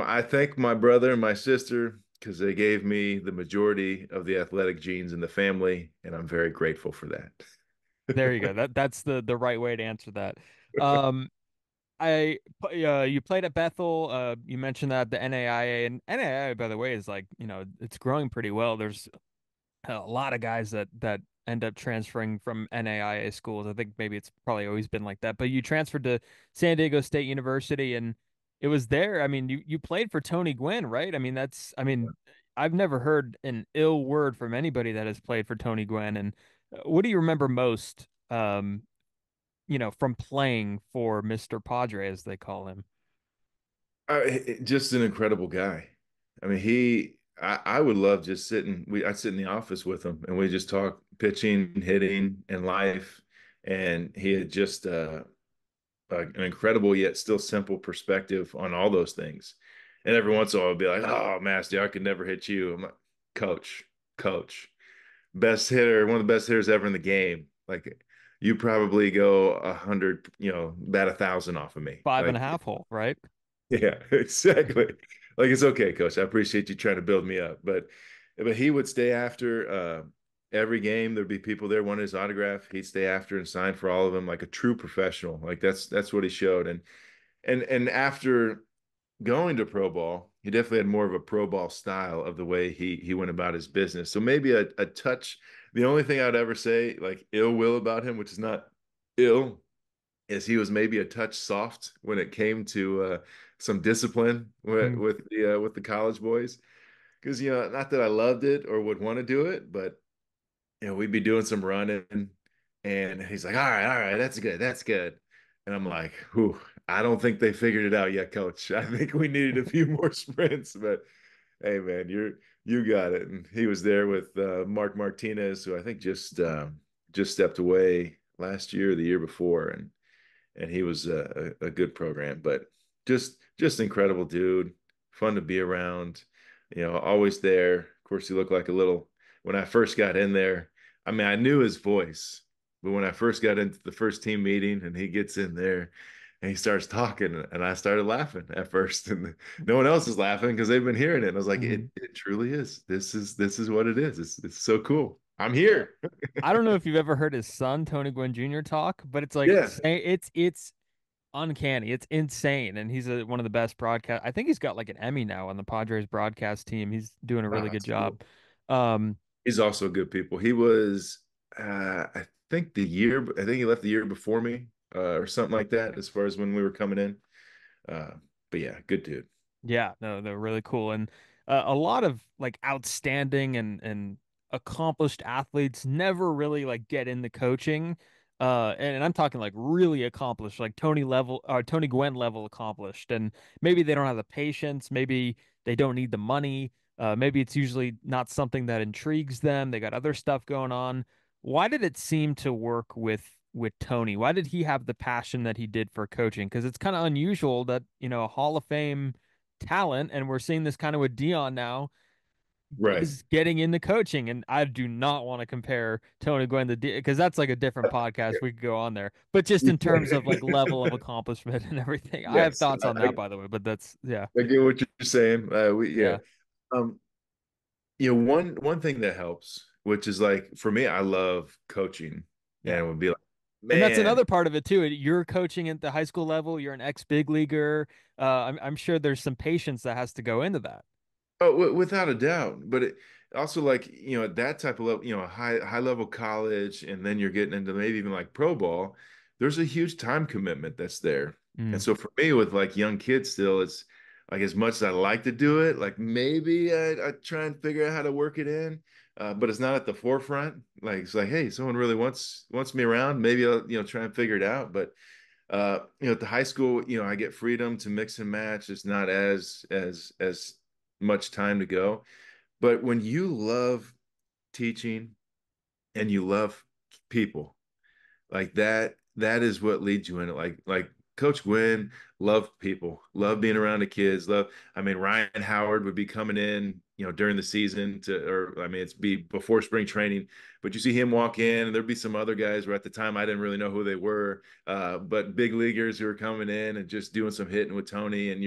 I thank my brother and my sister because they gave me the majority of the athletic genes in the family, and I'm very grateful for there you that. go. That's the right way to answer that. Um, you played at Bethel. You mentioned that the NAIA and NAIA, by the way, is like it's growing pretty well. There's a lot of guys that end up transferring from NAIA schools. I think maybe it's probably always been like that. But you transferred to San Diego State University, and it was there. I mean, you played for Tony Gwynn, right? I mean, I've never heard an ill word from anybody that has played for Tony Gwynn. And what do you remember most, from playing for Mr. Padre, as they call him? Just an incredible guy. I mean, I would love just I'd sit in the office with him and we just talk pitching, hitting, and life. And he had just an incredible yet still simple perspective on all those things. And every once in a while, I'd be like, "Oh, Master, I could never hit you." I'm like, "Coach, coach, best hitter, one of the best hitters ever in the game. Like, you probably go 100, bat 1,000 off of me. Five and a Like, half hole, right? yeah, exactly. Like, it's okay, coach. I appreciate you trying to build me up, but he would stay after every game. There'd be people there wanting his autograph. He'd stay after and sign for all of them, like a true professional. Like that's what he showed. And after going to pro ball, he definitely had more of a pro ball style of the way he went about his business. So maybe a touch. The only thing I'd ever say like ill will about him, which is not ill, is he was maybe a touch soft when it came to some discipline Mm. with the college boys. Because not that I loved it or would want to do it, but we'd be doing some running, and he's like, all right, that's good," and I'm like, "Whew, I don't think they figured it out yet, coach. I think we needed a few more sprints, but hey, man, you got it." And he was there with Mark Martinez, who I think just stepped away last year or the year before, and he was a good program, but just incredible dude, fun to be around, always there. Of course, he looked like a little when I first got in there. I mean, I knew his voice, but when I first got into the first team meeting and he gets in there and he starts talking, and I started laughing at first, and no one else is laughing because they've been hearing it. And I was like, Mhm. it truly is. This is what it is. It's so cool. I'm here. I don't know if you've ever heard his son, Tony Gwynn Jr. talk, but it's like Yeah. say it's uncanny. It's insane. And he's one of the best broadcast. I think he's got like an Emmy now on the Padres broadcast team. He's doing a really Wow, good that's job. cool. Um, He's also good people. He was, I think he left the year before me, or something like that, as far as when we were coming in. Uh, but yeah, good dude. Yeah, no, they're really cool, and a lot of like outstanding and accomplished athletes never really like get into coaching. And I'm talking like really accomplished, like Tony Gwynn level accomplished, and maybe they don't have the patience, maybe they don't need the money, maybe it's usually not something that intrigues them. They got other stuff going on. Why did it seem to work with Tony? Why did he have the passion that he did for coaching? Because it's kind of unusual that, a Hall of Fame talent, and we're seeing this kind of with Dion now, Right. is getting into coaching. And I do not want to compare Tony Gwynn to because that's like a different podcast. We could go on there, but just in terms of like level of accomplishment and everything, I have Yes, thoughts on that, by the way. But that's yeah, I get what you're saying. Yeah. yeah, Um, one thing that helps, which is like for me, I love coaching, and yeah. it would be like, And that's man, another part of it too. You're coaching at the high school level. You're an ex big leaguer. I'm sure there's some patience that has to go into that. oh, without a doubt. But it also like, at that type of level, high level college, and then you're getting into maybe even like pro ball, there's a huge time commitment that's there. And Mm. so for me with like young kids still, it's like as much as I like to do it, like maybe I try and figure out how to work it in. But it's not at the forefront. Like it's like, hey, someone really wants me around. Maybe I'll, try and figure it out. But at the high school, I get freedom to mix and match. It's not as much time to go. But when you love teaching and you love people, like that is what leads you in it. Like Coach Gwynn loved people, love being around the kids, love. I mean, Ryan Howard would be coming in, during the season or I mean, it's be before spring training, but you see him walk in, and there'd be some other guys where at the time I didn't really know who they were, but big leaguers who are coming in and just doing some hitting with Tony, and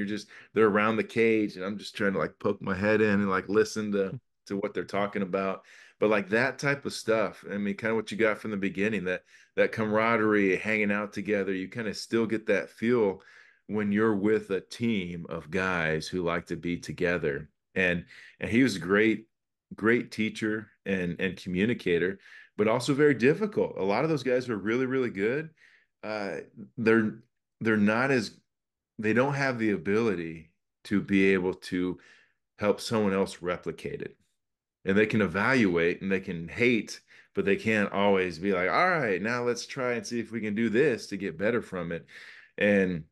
they're around the cage, and I'm just trying to like poke my head in and like listen to what they're talking about. But like that type of stuff, I mean, kind of what you got from the beginning, that camaraderie, hanging out together, you kind of still get that feel when you're with a team of guys who like to be together. And he was a great teacher and communicator, but also very difficult. A lot of those guys were really, really good. Uh, they're they're not as they don't have the ability to be able to help someone else replicate it, and they can evaluate and they can hate, but they can't always be like, all right, now let's try and see if we can do this to get better from it. And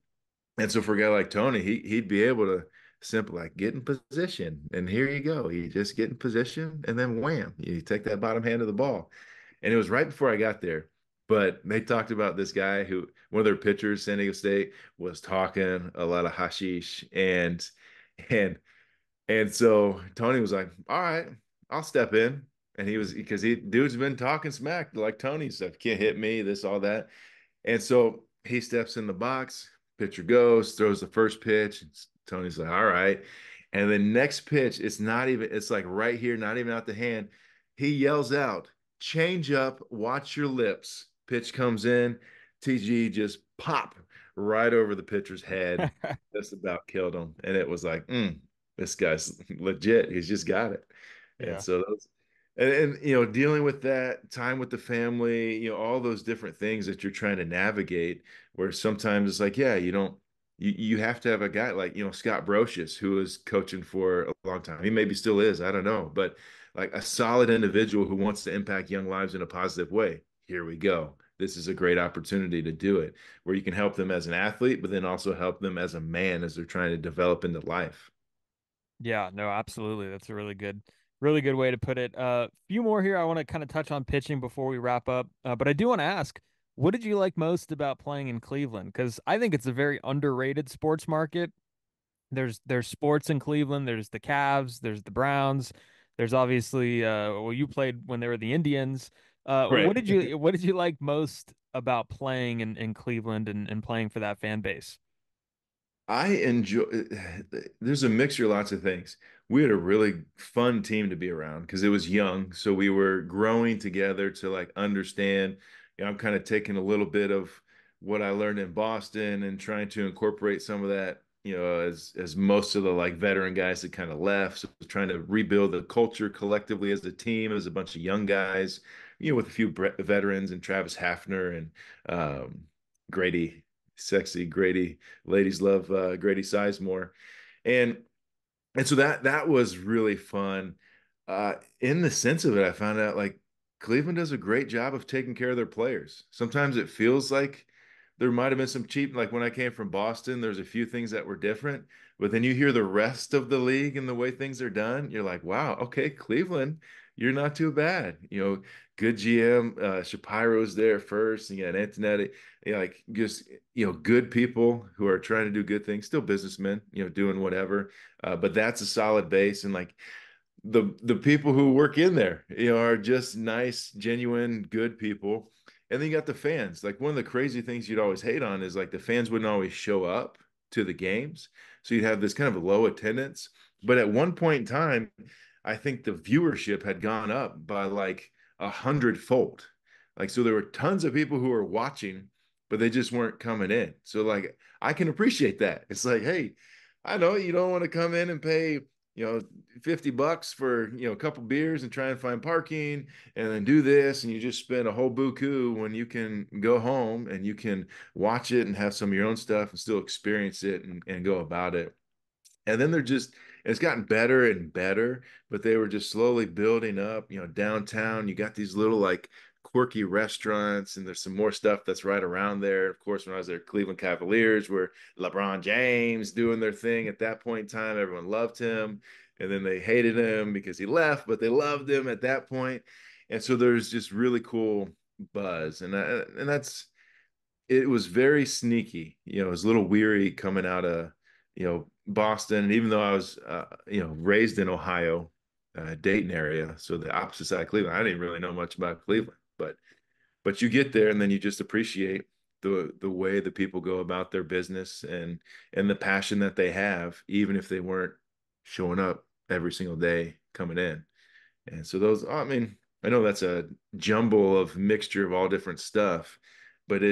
and so for a guy like Tony, he'd be able to simply like get in position, and here you go. You just get in position, and then wham, you take that bottom hand of the ball. And it was right before I got there. But they talked about this guy who one of their pitchers, San Diego State, was talking a lot of hashish, and and so Tony was like, "All right, I'll step in." And he was because he dude's been talking smack like Tony stuff. Can't hit me, this, all that. And so he steps in the box, pitcher goes, throws the first pitch. Tony's like, all right. And the next pitch, it's like right here, not even out the hand. He yells out, change up, watch your lips. Pitch comes in. TG just pop right over the pitcher's head. Just about killed him. And it was like, this guy's legit. He's just got it. And Yeah. so those, and dealing with that time with the family, all those different things that you're trying to navigate, where sometimes it's like, yeah, you have to have a guy like, Scott Brocious, who was coaching for a long time. He maybe still is, I don't know, but like a solid individual who wants to impact young lives in a positive way. Here we go. This is a great opportunity to do it, where you can help them as an athlete, but then also help them as a man as they're trying to develop into life. Yeah, no, absolutely. That's a really good way to put it. Few more here. I want to kind of touch on pitching before we wrap up. But I do want to ask, what did you like most about playing in Cleveland? Because I think it's a very underrated sports market. There's sports in Cleveland. There's the Cavs. There's the Browns. There's obviously well, you played when they were the Indians. Right. What did you like most about playing in Cleveland and playing for that fan base? I enjoy, there's a mixture of lots of things. we had a really fun team to be around because it was young. So we were growing together to like understand. I'm kind of taking a little bit of what I learned in Boston and trying to incorporate some of that, as most of the like veteran guys that kind of left. So trying to rebuild the culture collectively as a team, as a bunch of young guys, with a few veterans and Travis Hafner and Grady, sexy Grady. Ladies love Grady Sizemore. And so that was really fun. In the sense of it, I found out like Cleveland does a great job of taking care of their players. Sometimes it feels like there might have been some cheap, like when I came from Boston, there's a few things that were different, but then you hear the rest of the league and the way things are done, you're like, wow, okay, Cleveland, you're not too bad. Good GM, Shapiro's there first, and you got Antonetti, like just good people who are trying to do good things, still businessmen, doing whatever. But that's a solid base, and like the people who work in there, are just nice, genuine, good people. And then you got the fans. Like one of the crazy things you'd always hate on is like the fans wouldn't always show up to the games. So you'd have this kind of low attendance. But at one point in time, I think the viewership had gone up by like 100-fold. Like, so there were tons of people who were watching, but they just weren't coming in. So like I can appreciate that. It's like, hey, I know you don't want to come in and pay, $50 for, a couple beers and try and find parking and then do this. And you just spend a whole buku when you can go home and you can watch it and have some of your own stuff and still experience it and go about it. And then it's gotten better and better, but they were just slowly building up, downtown. You got these little like quirky restaurants, and there's some more stuff that's right around there. Of course, when I was there, Cleveland Cavaliers were LeBron James doing their thing at that point in time. Everyone loved him, and then they hated him because he left, but they loved him at that point. And so there's just really cool buzz, and that's it was very sneaky. It was a little weary coming out of, Boston. And even though I was, raised in Ohio, Dayton area, so the opposite side of Cleveland, I didn't really know much about Cleveland, but you get there and then you just appreciate the way the people go about their business and the passion that they have, even if they weren't showing up every single day coming in. And so I mean, I know that's a jumble of mixture of all different stuff, but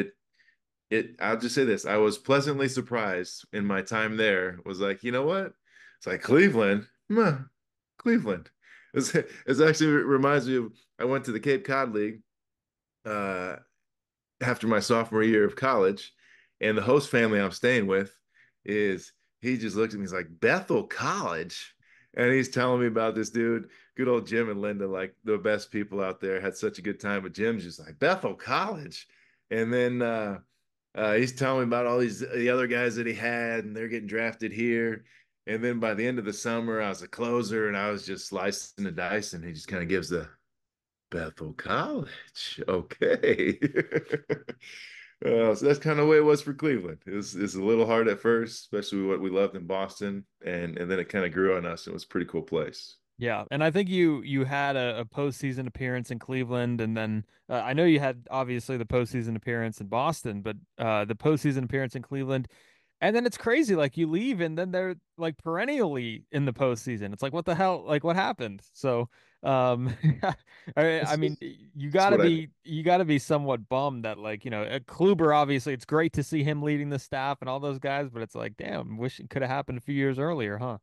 I'll just say this. I was pleasantly surprised in my time there. Was like, you know what? It's like Cleveland. Cleveland. It's actually reminds me of I went to the Cape Cod League uh, after my sophomore year of college, and the host family I'm staying with is he just looked at me. He's like, Bethel College. And he's telling me about this dude, good old Jim and Linda, like the best people out there, had such a good time. But Jim's just like, Bethel College. And then he's telling me about all the other guys that he had, and they're getting drafted here. And then by the end of the summer, I was a closer, and I was just slicing the dice, and he just kind of gives the Bethel College. Okay. So that's kind of the way it was for Cleveland. It's a little hard at first, especially what we loved in Boston, and then it kind of grew on us. It was a pretty cool place. Yeah, and I think you had a postseason appearance in Cleveland, and then I know you had obviously the postseason appearance in Boston, but the postseason appearance in Cleveland, and then it's crazy. Like you leave, and then they're like perennially in the postseason. It's like what the hell? Like what happened? So, um, I That's, mean, that's what I you gotta be somewhat bummed that like Kluber. Obviously, it's great to see him leading the staff and all those guys, but it's like, damn, wish it could have happened a few years earlier, huh?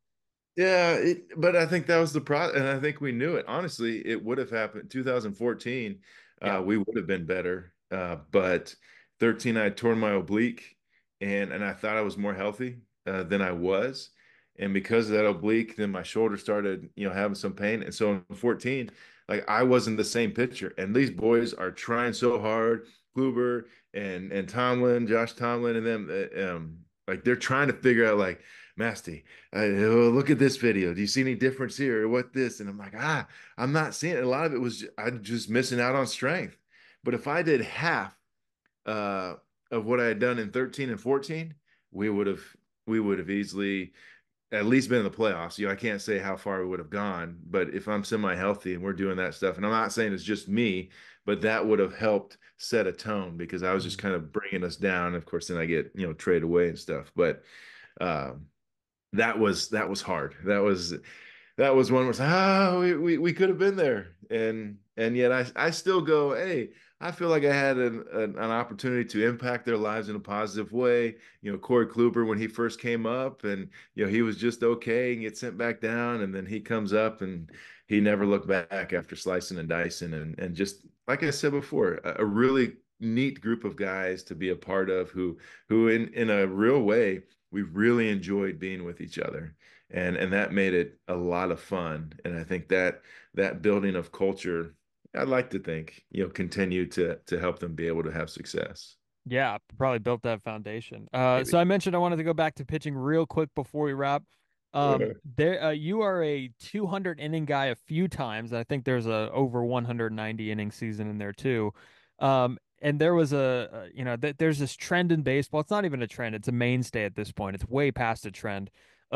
Yeah, but I think that was the and I think we knew it. Honestly, it would have happened 2014. Yeah. We would have been better. But 13, I had torn my oblique, and I thought I was more healthy than I was. And because of that oblique, then my shoulder started, having some pain. And so in 14, like I wasn't the same pitcher. And these boys are trying so hard, Kluber and Tomlin, Josh Tomlin, and them, like they're trying to figure out like, Masty, look at this video. Do you see any difference here or what this? And I'm like, I'm not seeing it. A lot of it was I'm just missing out on strength. But if I did half uh, of what I had done in 13 and 14, we would have we would have easily at least been in the playoffs. I can't say how far we would have gone, but if I'm semi-healthy and we're doing that stuff, and I'm not saying it's just me, but that would have helped set a tone because I was just kind of bringing us down. Of course, then I get traded away and stuff, but. Um, that was hard. that was one was, we could have been there. And yet I still go, hey, I feel like I had an opportunity to impact their lives in a positive way. Corey Kluber, when he first came up, and he was just okay and gets sent back down, and then he comes up and he never looked back after slicing and dicing, and just like I said before, a really neat group of guys to be a part of, who in a real way we really enjoyed being with each other, and that made it a lot of fun. And I think that building of culture, I'd like to think, continue to help them be able to have success. Yeah, probably built that foundation. Maybe. So I mentioned I wanted to go back to pitching real quick before we wrap. You are a 200 inning guy a few times. I think there's a over 190 inning season in there too. And there was there's this trend in baseball. It's not even a trend. It's a mainstay at this point. It's way past a trend.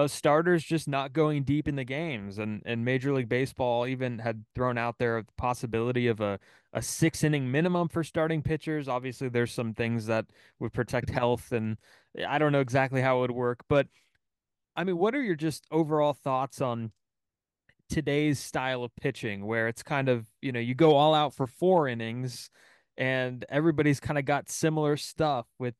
Starters just not going deep in the games, and Major League Baseball even had thrown out there the possibility of a 6 inning minimum for starting pitchers. Obviously, there's some things that would protect health, and I don't know exactly how it would work. But I mean, what are your just overall thoughts on today's style of pitching, where it's kind of, you go all out for 4 innings, and everybody's kind of got similar stuff with,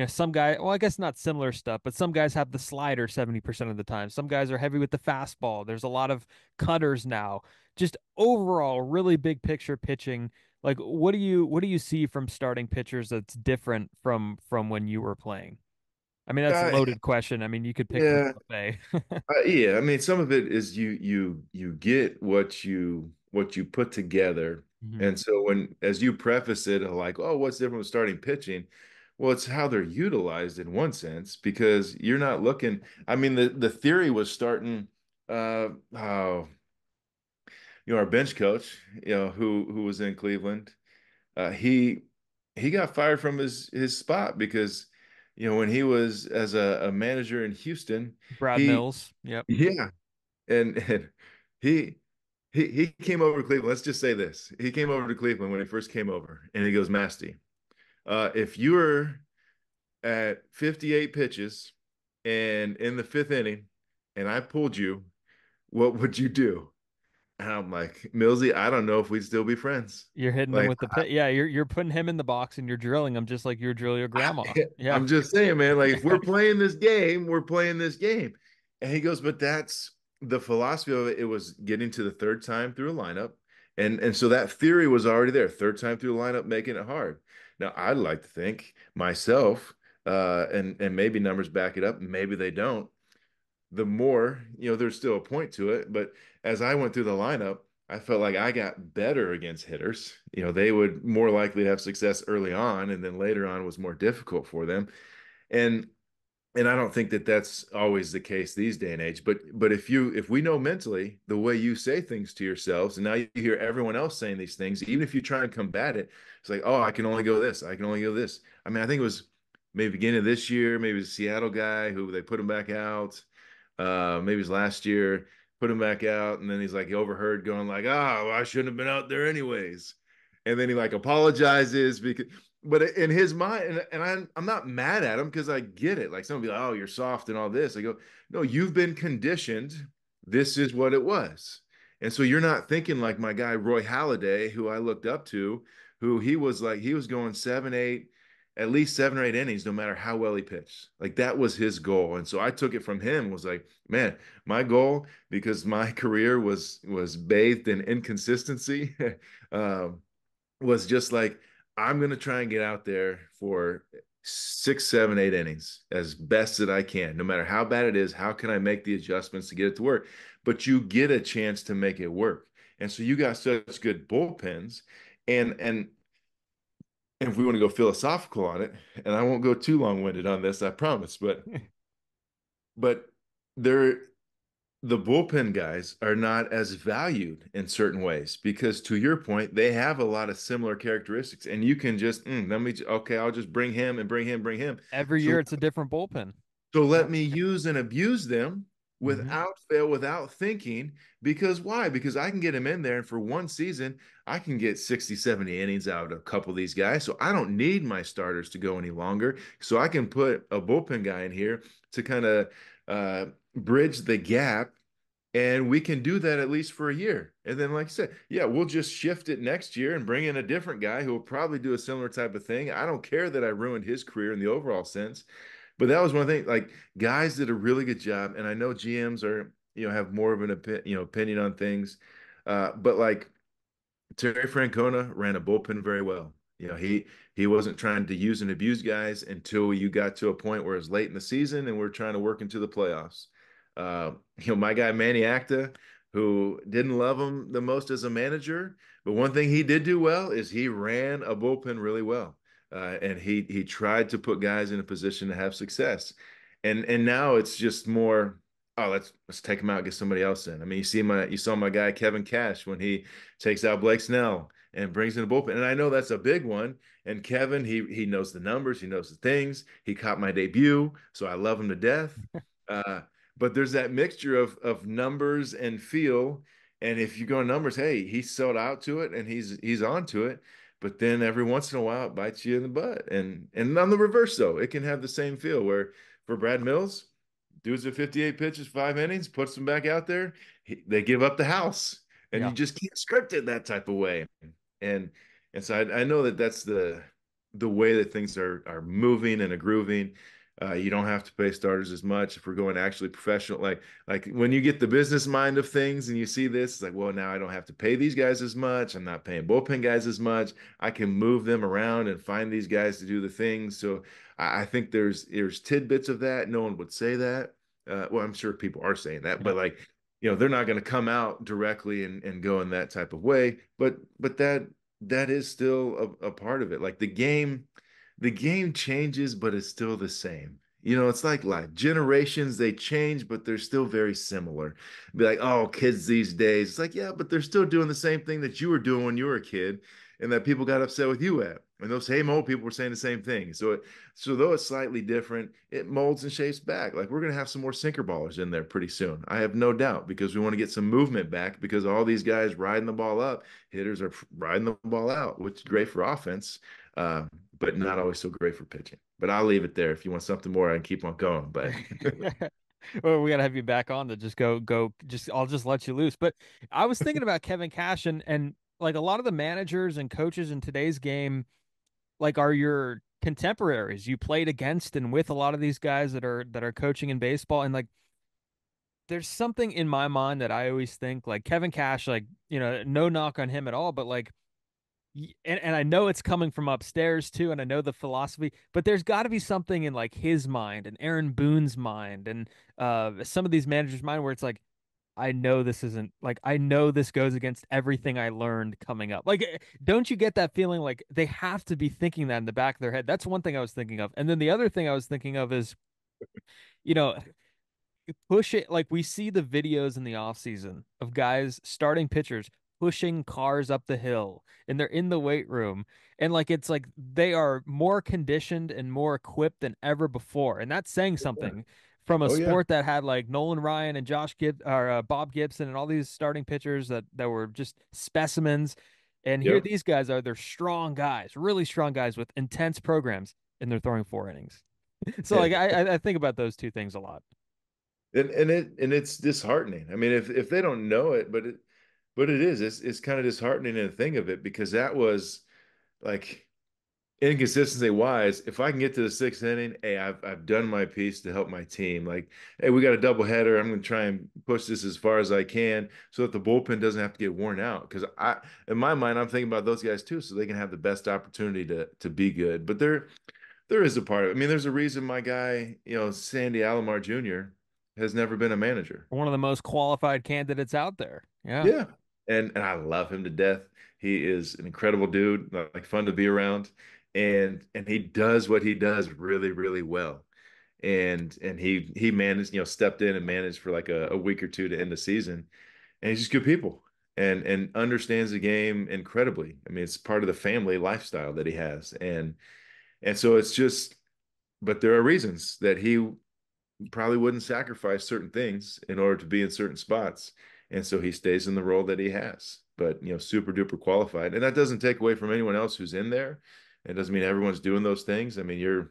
some guy, well, I guess not similar stuff, but some guys have the slider 70% of the time. Some guys are heavy with the fastball. There's a lot of cutters now. Just overall, really big picture pitching. Like, what do you see from starting pitchers that's different from when you were playing? I mean, that's a Uh, loaded question. I mean, you could pick from yeah, the buffet. yeah. I mean, some of it is you get what you put together, Mhm. and so as you preface it, like, oh, what's different with starting pitching? Well, it's how they're utilized in one sense, because you're not looking. I mean, the theory was starting. Oh, our bench coach, who was in Cleveland, he got fired from his spot because when he was as a manager in Houston, Brad he Mills. Yep. yeah, and he he came over to Cleveland. Let's just say this: he came over to Cleveland when he first came over, and he goes, Masty, if you were at 58 pitches and in the fifth inning, and I pulled you, what would you do? And I'm like, Millsy, I don't know if we'd still be friends. You're hitting them Like, with the pit. Yeah, you're putting him in the box and you're drilling him just like you would drill your grandma. Yeah. I'm just saying, man, like if we're playing this game, we're playing this game. And he goes, but that's the philosophy of it. It was getting to the third time through a lineup. And so that theory was already there. Third time through a lineup, making it hard. Now, I'd like to think myself, and maybe numbers back it up, maybe they don't, the more, there's still a point to it. But as I went through the lineup, I felt like I got better against hitters. They would more likely have success early on, and then later on was more difficult for them. And and I don't think that that's always the case these day and age. But if we know mentally the way you say things to yourselves, and now you hear everyone else saying these things, even if you try and combat it, it's like, oh, I can only go this, I can only go this. I mean, I think it was maybe beginning of this year, maybe the Seattle guy who they put him back out. Maybe it was last year, put him back out, and then he's like, he overheard going like, "Oh, I shouldn't have been out there anyways," and then he like apologizes because, but in his mind, and I'm not mad at him because I get it. Like someone be like, "Oh, you're soft and all this." I go, "No, you've been conditioned. This is what it was." And so you're not thinking like my guy Roy Halladay, who I looked up to, who he was going 7, 8, at least 7 or 8 innings, no matter how well he pitched. Like that was his goal. And so I took it from him, was like, man, my goal, because my career was bathed in inconsistency, um, was just like, I'm gonna try and get out there for 6, 7, 8 innings as best that I can, no matter how bad it is. How can I make the adjustments to get it to work? But you get a chance to make it work. And so you got such good bullpens, and if we want to go philosophical on it, and I won't go too long-winded on this, I promise, but they're the bullpen guys are not as valued in certain ways because, to your point, they have a lot of similar characteristics, and you can just okay, I'll just bring him. Every So year it's a different bullpen. so Yeah. let me use and abuse them Hmm. without fail, without thinking. Because why? Because I can get them in there, and for one season, I can get 60, 70 innings out of a couple of these guys. So I don't need my starters to go any longer. So I can put a bullpen guy in here to kind of bridge the gap And we can do that at least for a year. And then, like I said, yeah, we'll just shift it next year and bring in a different guy who will probably do a similar type of thing. I don't care that I ruined his career in the overall sense, but that was one thing. Like, guys did a really good job, and I know GMs are, have more of an opinion on things, but like Terry Francona ran a bullpen very well. He wasn't trying to use and abuse guys until you got to a point where it's late in the season and we're trying to work into the playoffs. My guy Manny Acta, who didn't love him the most as a manager, but one thing he did do well is he ran a bullpen really well, and he tried to put guys in a position to have success. And now it's just more, oh, let's take him out, get somebody else in. I mean, you saw my guy Kevin Cash when he takes out Blake Snell and brings in the bullpen. And I know that's a big one. And Kevin, he knows the numbers, he knows the things. He caught my debut, so I love him to death. Uh, but there's that mixture of numbers and feel. And if you go numbers, hey, he's sold out to it and he's on to it. But then every once in a while it bites you in the butt. And on the reverse, though, it can have the same feel where for Brad Mills, dudes at 58 pitches, 5 innings, puts them back out there. They give up the house, and Yeah. you just can't script it that type of way. And and so I know that that's the way that things are moving and a grooving. You don't have to pay starters as much if we're going actually professional. Like when you get the business mind of things and you see this, it's like, well, now I don't have to pay these guys as much. I'm not paying bullpen guys as much. I can move them around and find these guys to do the things. So I think there's tidbits of that. No one would say that. Well, I'm sure people are saying that, Yeah. but like, they're not going to come out directly and go in that type of way. But that is still a part of it. Like the game changes, but it's still the same. It's like generations, they change, but they're still very similar. Be like, oh, kids these days. It's like, yeah, but they're still doing the same thing that you were doing when you were a kid and that people got upset with you at. And those same old people were saying the same thing. So though it's slightly different, it molds and shapes back. Like we're gonna have some more sinker ballers in there pretty soon. I have no doubt because we want to get some movement back because all these guys riding the ball up, hitters are riding the ball out, which is great for offense, but not always so great for pitching. But I'll leave it there. If you want something more, I can keep on going. But Well, we gotta have you back on to just go. Just I'll just let you loose. But I was thinking about Kevin Cash and like a lot of the managers and coaches in today's game, like are your contemporaries. You played against and with a lot of these guys that are coaching in baseball, and like there's something in my mind that I always think like Kevin Cash, like no knock on him at all, but like and I know it's coming from upstairs too, and I know the philosophy, but there's got to be something in like his mind and Aaron Boone's mind and some of these managers' mind where it's like, I know this isn't like I know this goes against everything I learned coming up. Like, don't you get that feeling like they have to be thinking that in the back of their head? That's one thing I was thinking of, and then the other thing I was thinking of is, you know, push it like we see the videos in the off season of guys starting pitchers pushing cars up the hill and they're in the weight room and like it's like they are more conditioned and more equipped than ever before and that's saying yeah. something from a Oh yeah. sport that had like Nolan Ryan and Bob Gibson and all these starting pitchers that were just specimens and here Yep. these guys are they're strong guys really strong guys with intense programs and they're throwing 4 innings so like I think about those two things a lot. And it's disheartening. I mean, if they don't know it, but it is. It's kind of disheartening in the thing of it because that was like inconsistency wise. If I can get to the sixth inning, hey, I've done my piece to help my team. Like, hey, we got a double header. I'm going to try and push this as far as I can so that the bullpen doesn't have to get worn out. Because in my mind, I'm thinking about those guys too, so they can have the best opportunity to be good. But there is a part of it. I mean, there's a reason my guy, Sandy Alomar Jr. has never been a manager. One of the most qualified candidates out there. Yeah. Yeah. And I love him to death. He is an incredible dude, like fun to be around. And he does what he does really, really well. And he managed, stepped in and managed for like a week or two to end the season. And he's just good people and understands the game incredibly. I mean, it's part of the family lifestyle that he has. And so it's just, but there are reasons that he probably wouldn't sacrifice certain things in order to be in certain spots. And so he stays in the role that he has, but super duper qualified. And that doesn't take away from anyone else who's in there. It doesn't mean everyone's doing those things. I mean, you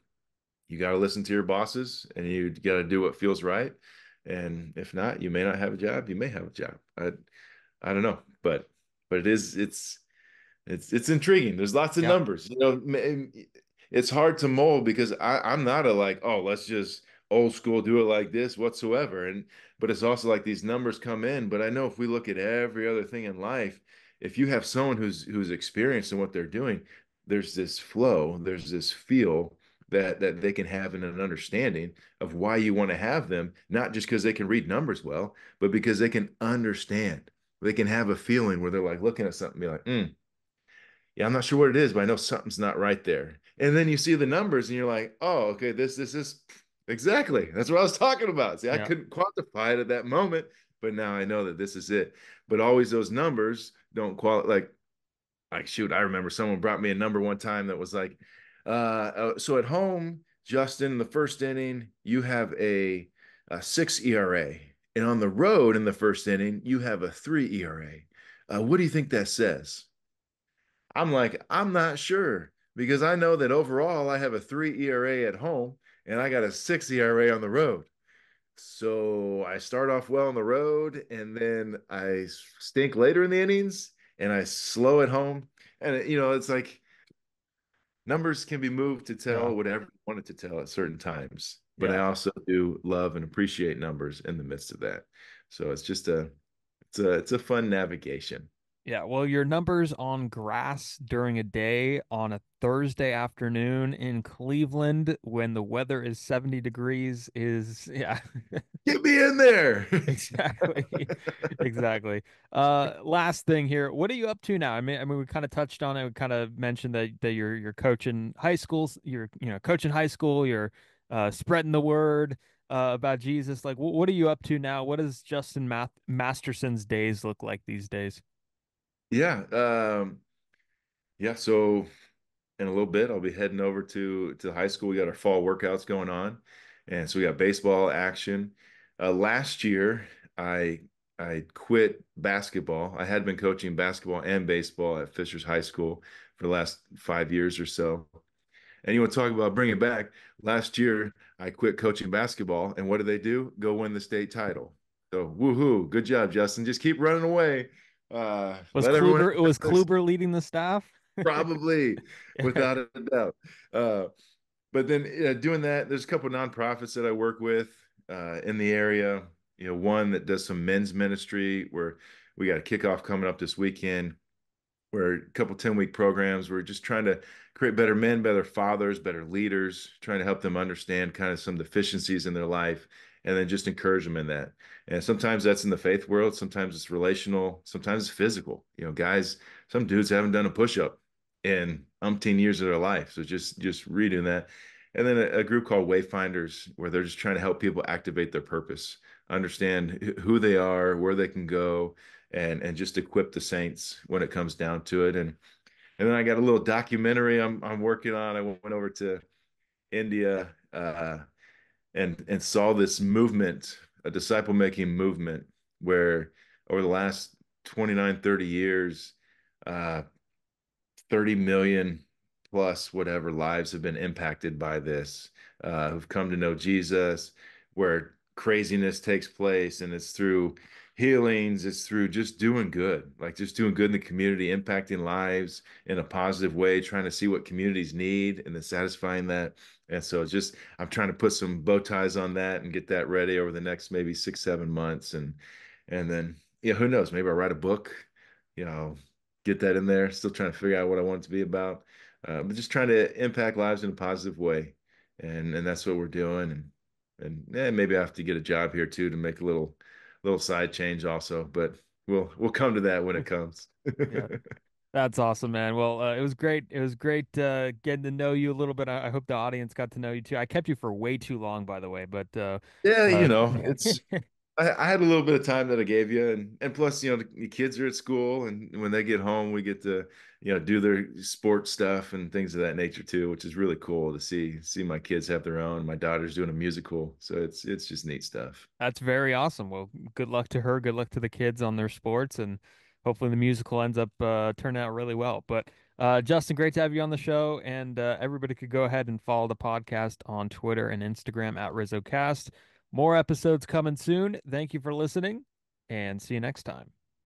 got to listen to your bosses and you got to do what feels right. And if not, you may not have a job. You may have a job. I don't know, but it's intriguing. There's lots of Yeah. numbers. It's hard to mold because I'm not a like, oh, let's just old school do it like this whatsoever. But it's also like these numbers come in. But I know if we look at every other thing in life, if you have someone who's experienced in what they're doing, there's this flow, there's this feel that they can have in an understanding of why you want to have them, not just because they can read numbers well, but because they can understand. They can have a feeling where they're like looking at something and be like, yeah, I'm not sure what it is, but I know something's not right there. And then you see the numbers and you're like, oh, okay, this is exactly. That's what I was talking about. See, I Yeah. couldn't quantify it at that moment, but now I know that this is it. But always those numbers don't qualify. Like shoot, I remember someone brought me a number one time that was like, so at home, Justin, in the first inning, you have a 6 ERA. And on the road in the first inning, you have a 3 ERA. What do you think that says? I'm like, I'm not sure because I know that overall I have a 3 ERA at home and I got a 6 ERA on the road. So I start off well on the road and then I stink later in the innings and I slow at home. And, it's like numbers can be moved to Yeah. tell whatever you want it to tell at certain times. But I Yeah. also do love and appreciate numbers in the midst of that. So it's a fun navigation. Yeah, well, your numbers on grass during a day on a Thursday afternoon in Cleveland when the weather is 70 degrees is, yeah, Get me in there. exactly. Exactly. Last thing here, what are you up to now? I mean, we kind of touched on it. We kind of mentioned that you're coaching high schools. You're coaching high school. You're spreading the word about Jesus. Like, what are you up to now? What does Justin Masterson's days look like these days? Yeah. Yeah. So in a little bit, I'll be heading over to high school. We got our fall workouts going on, and so we got baseball action. Last year, I I quit basketball. I had been coaching basketball and baseball at Fisher's High School for the last 5 years or so. And you want to talk about bring it back? Last year, I quit coaching basketball, and what did they do? Go win the state title. So woohoo! Good job, Justin. Just keep running away. Was Let everyone else Kluber leading the staff? probably, Yeah. without a doubt. Uh, but then doing that, there's a couple of nonprofits that I work with in the area. One that does some men's ministry where we got a kickoff coming up this weekend. We're a couple 10-week programs. We're just trying to create better men, better fathers, better leaders, trying to help them understand kind of some deficiencies in their life and then just encourage them in that. And sometimes that's in the faith world, sometimes it's relational, sometimes it's physical. Guys, some dudes haven't done a push-up in umpteen years of their life. So just reading that. And then a group called Wayfinders, where they're just trying to help people activate their purpose, understand who they are, where they can go, and just equip the saints when it comes down to it. And then I got a little documentary I'm working on. I went over to India and saw this movement, a disciple making movement, where over the last 29, 30 years, uh, 30 million plus whatever lives have been impacted by this, who've come to know Jesus, where craziness takes place, and it's through healings, it's through just doing good, like just doing good in the community, impacting lives in a positive way, trying to see what communities need and then satisfying that. And so it's just I'm trying to put some bow ties on that and get that ready over the next maybe 6, 7 months, and then who knows, maybe I'll write a book, you know get that in there. Still trying to figure out what I want it to be about, but just trying to impact lives in a positive way, and that's what we're doing. And maybe I have to get a job here too to make a little side change also, but we'll come to that when it comes. Yeah. That's awesome, man. Well, it was great. It was great getting to know you a little bit. I hope the audience got to know you too. I kept you for way too long, by the way, but Yeah, uh, it's I had a little bit of time that I gave you, and plus, the kids are at school, and when they get home, we get to, do their sports stuff and things of that nature too, which is really cool to see my kids have their own. My daughter's doing a musical, so it's just neat stuff. that's very awesome. Well, good luck to her. Good luck to the kids on their sports, and hopefully the musical ends up turning out really well. But Justin, great to have you on the show, and everybody could go ahead and follow the podcast on Twitter and Instagram at RizzoCast. More episodes coming soon. Thank you for listening, and see you next time.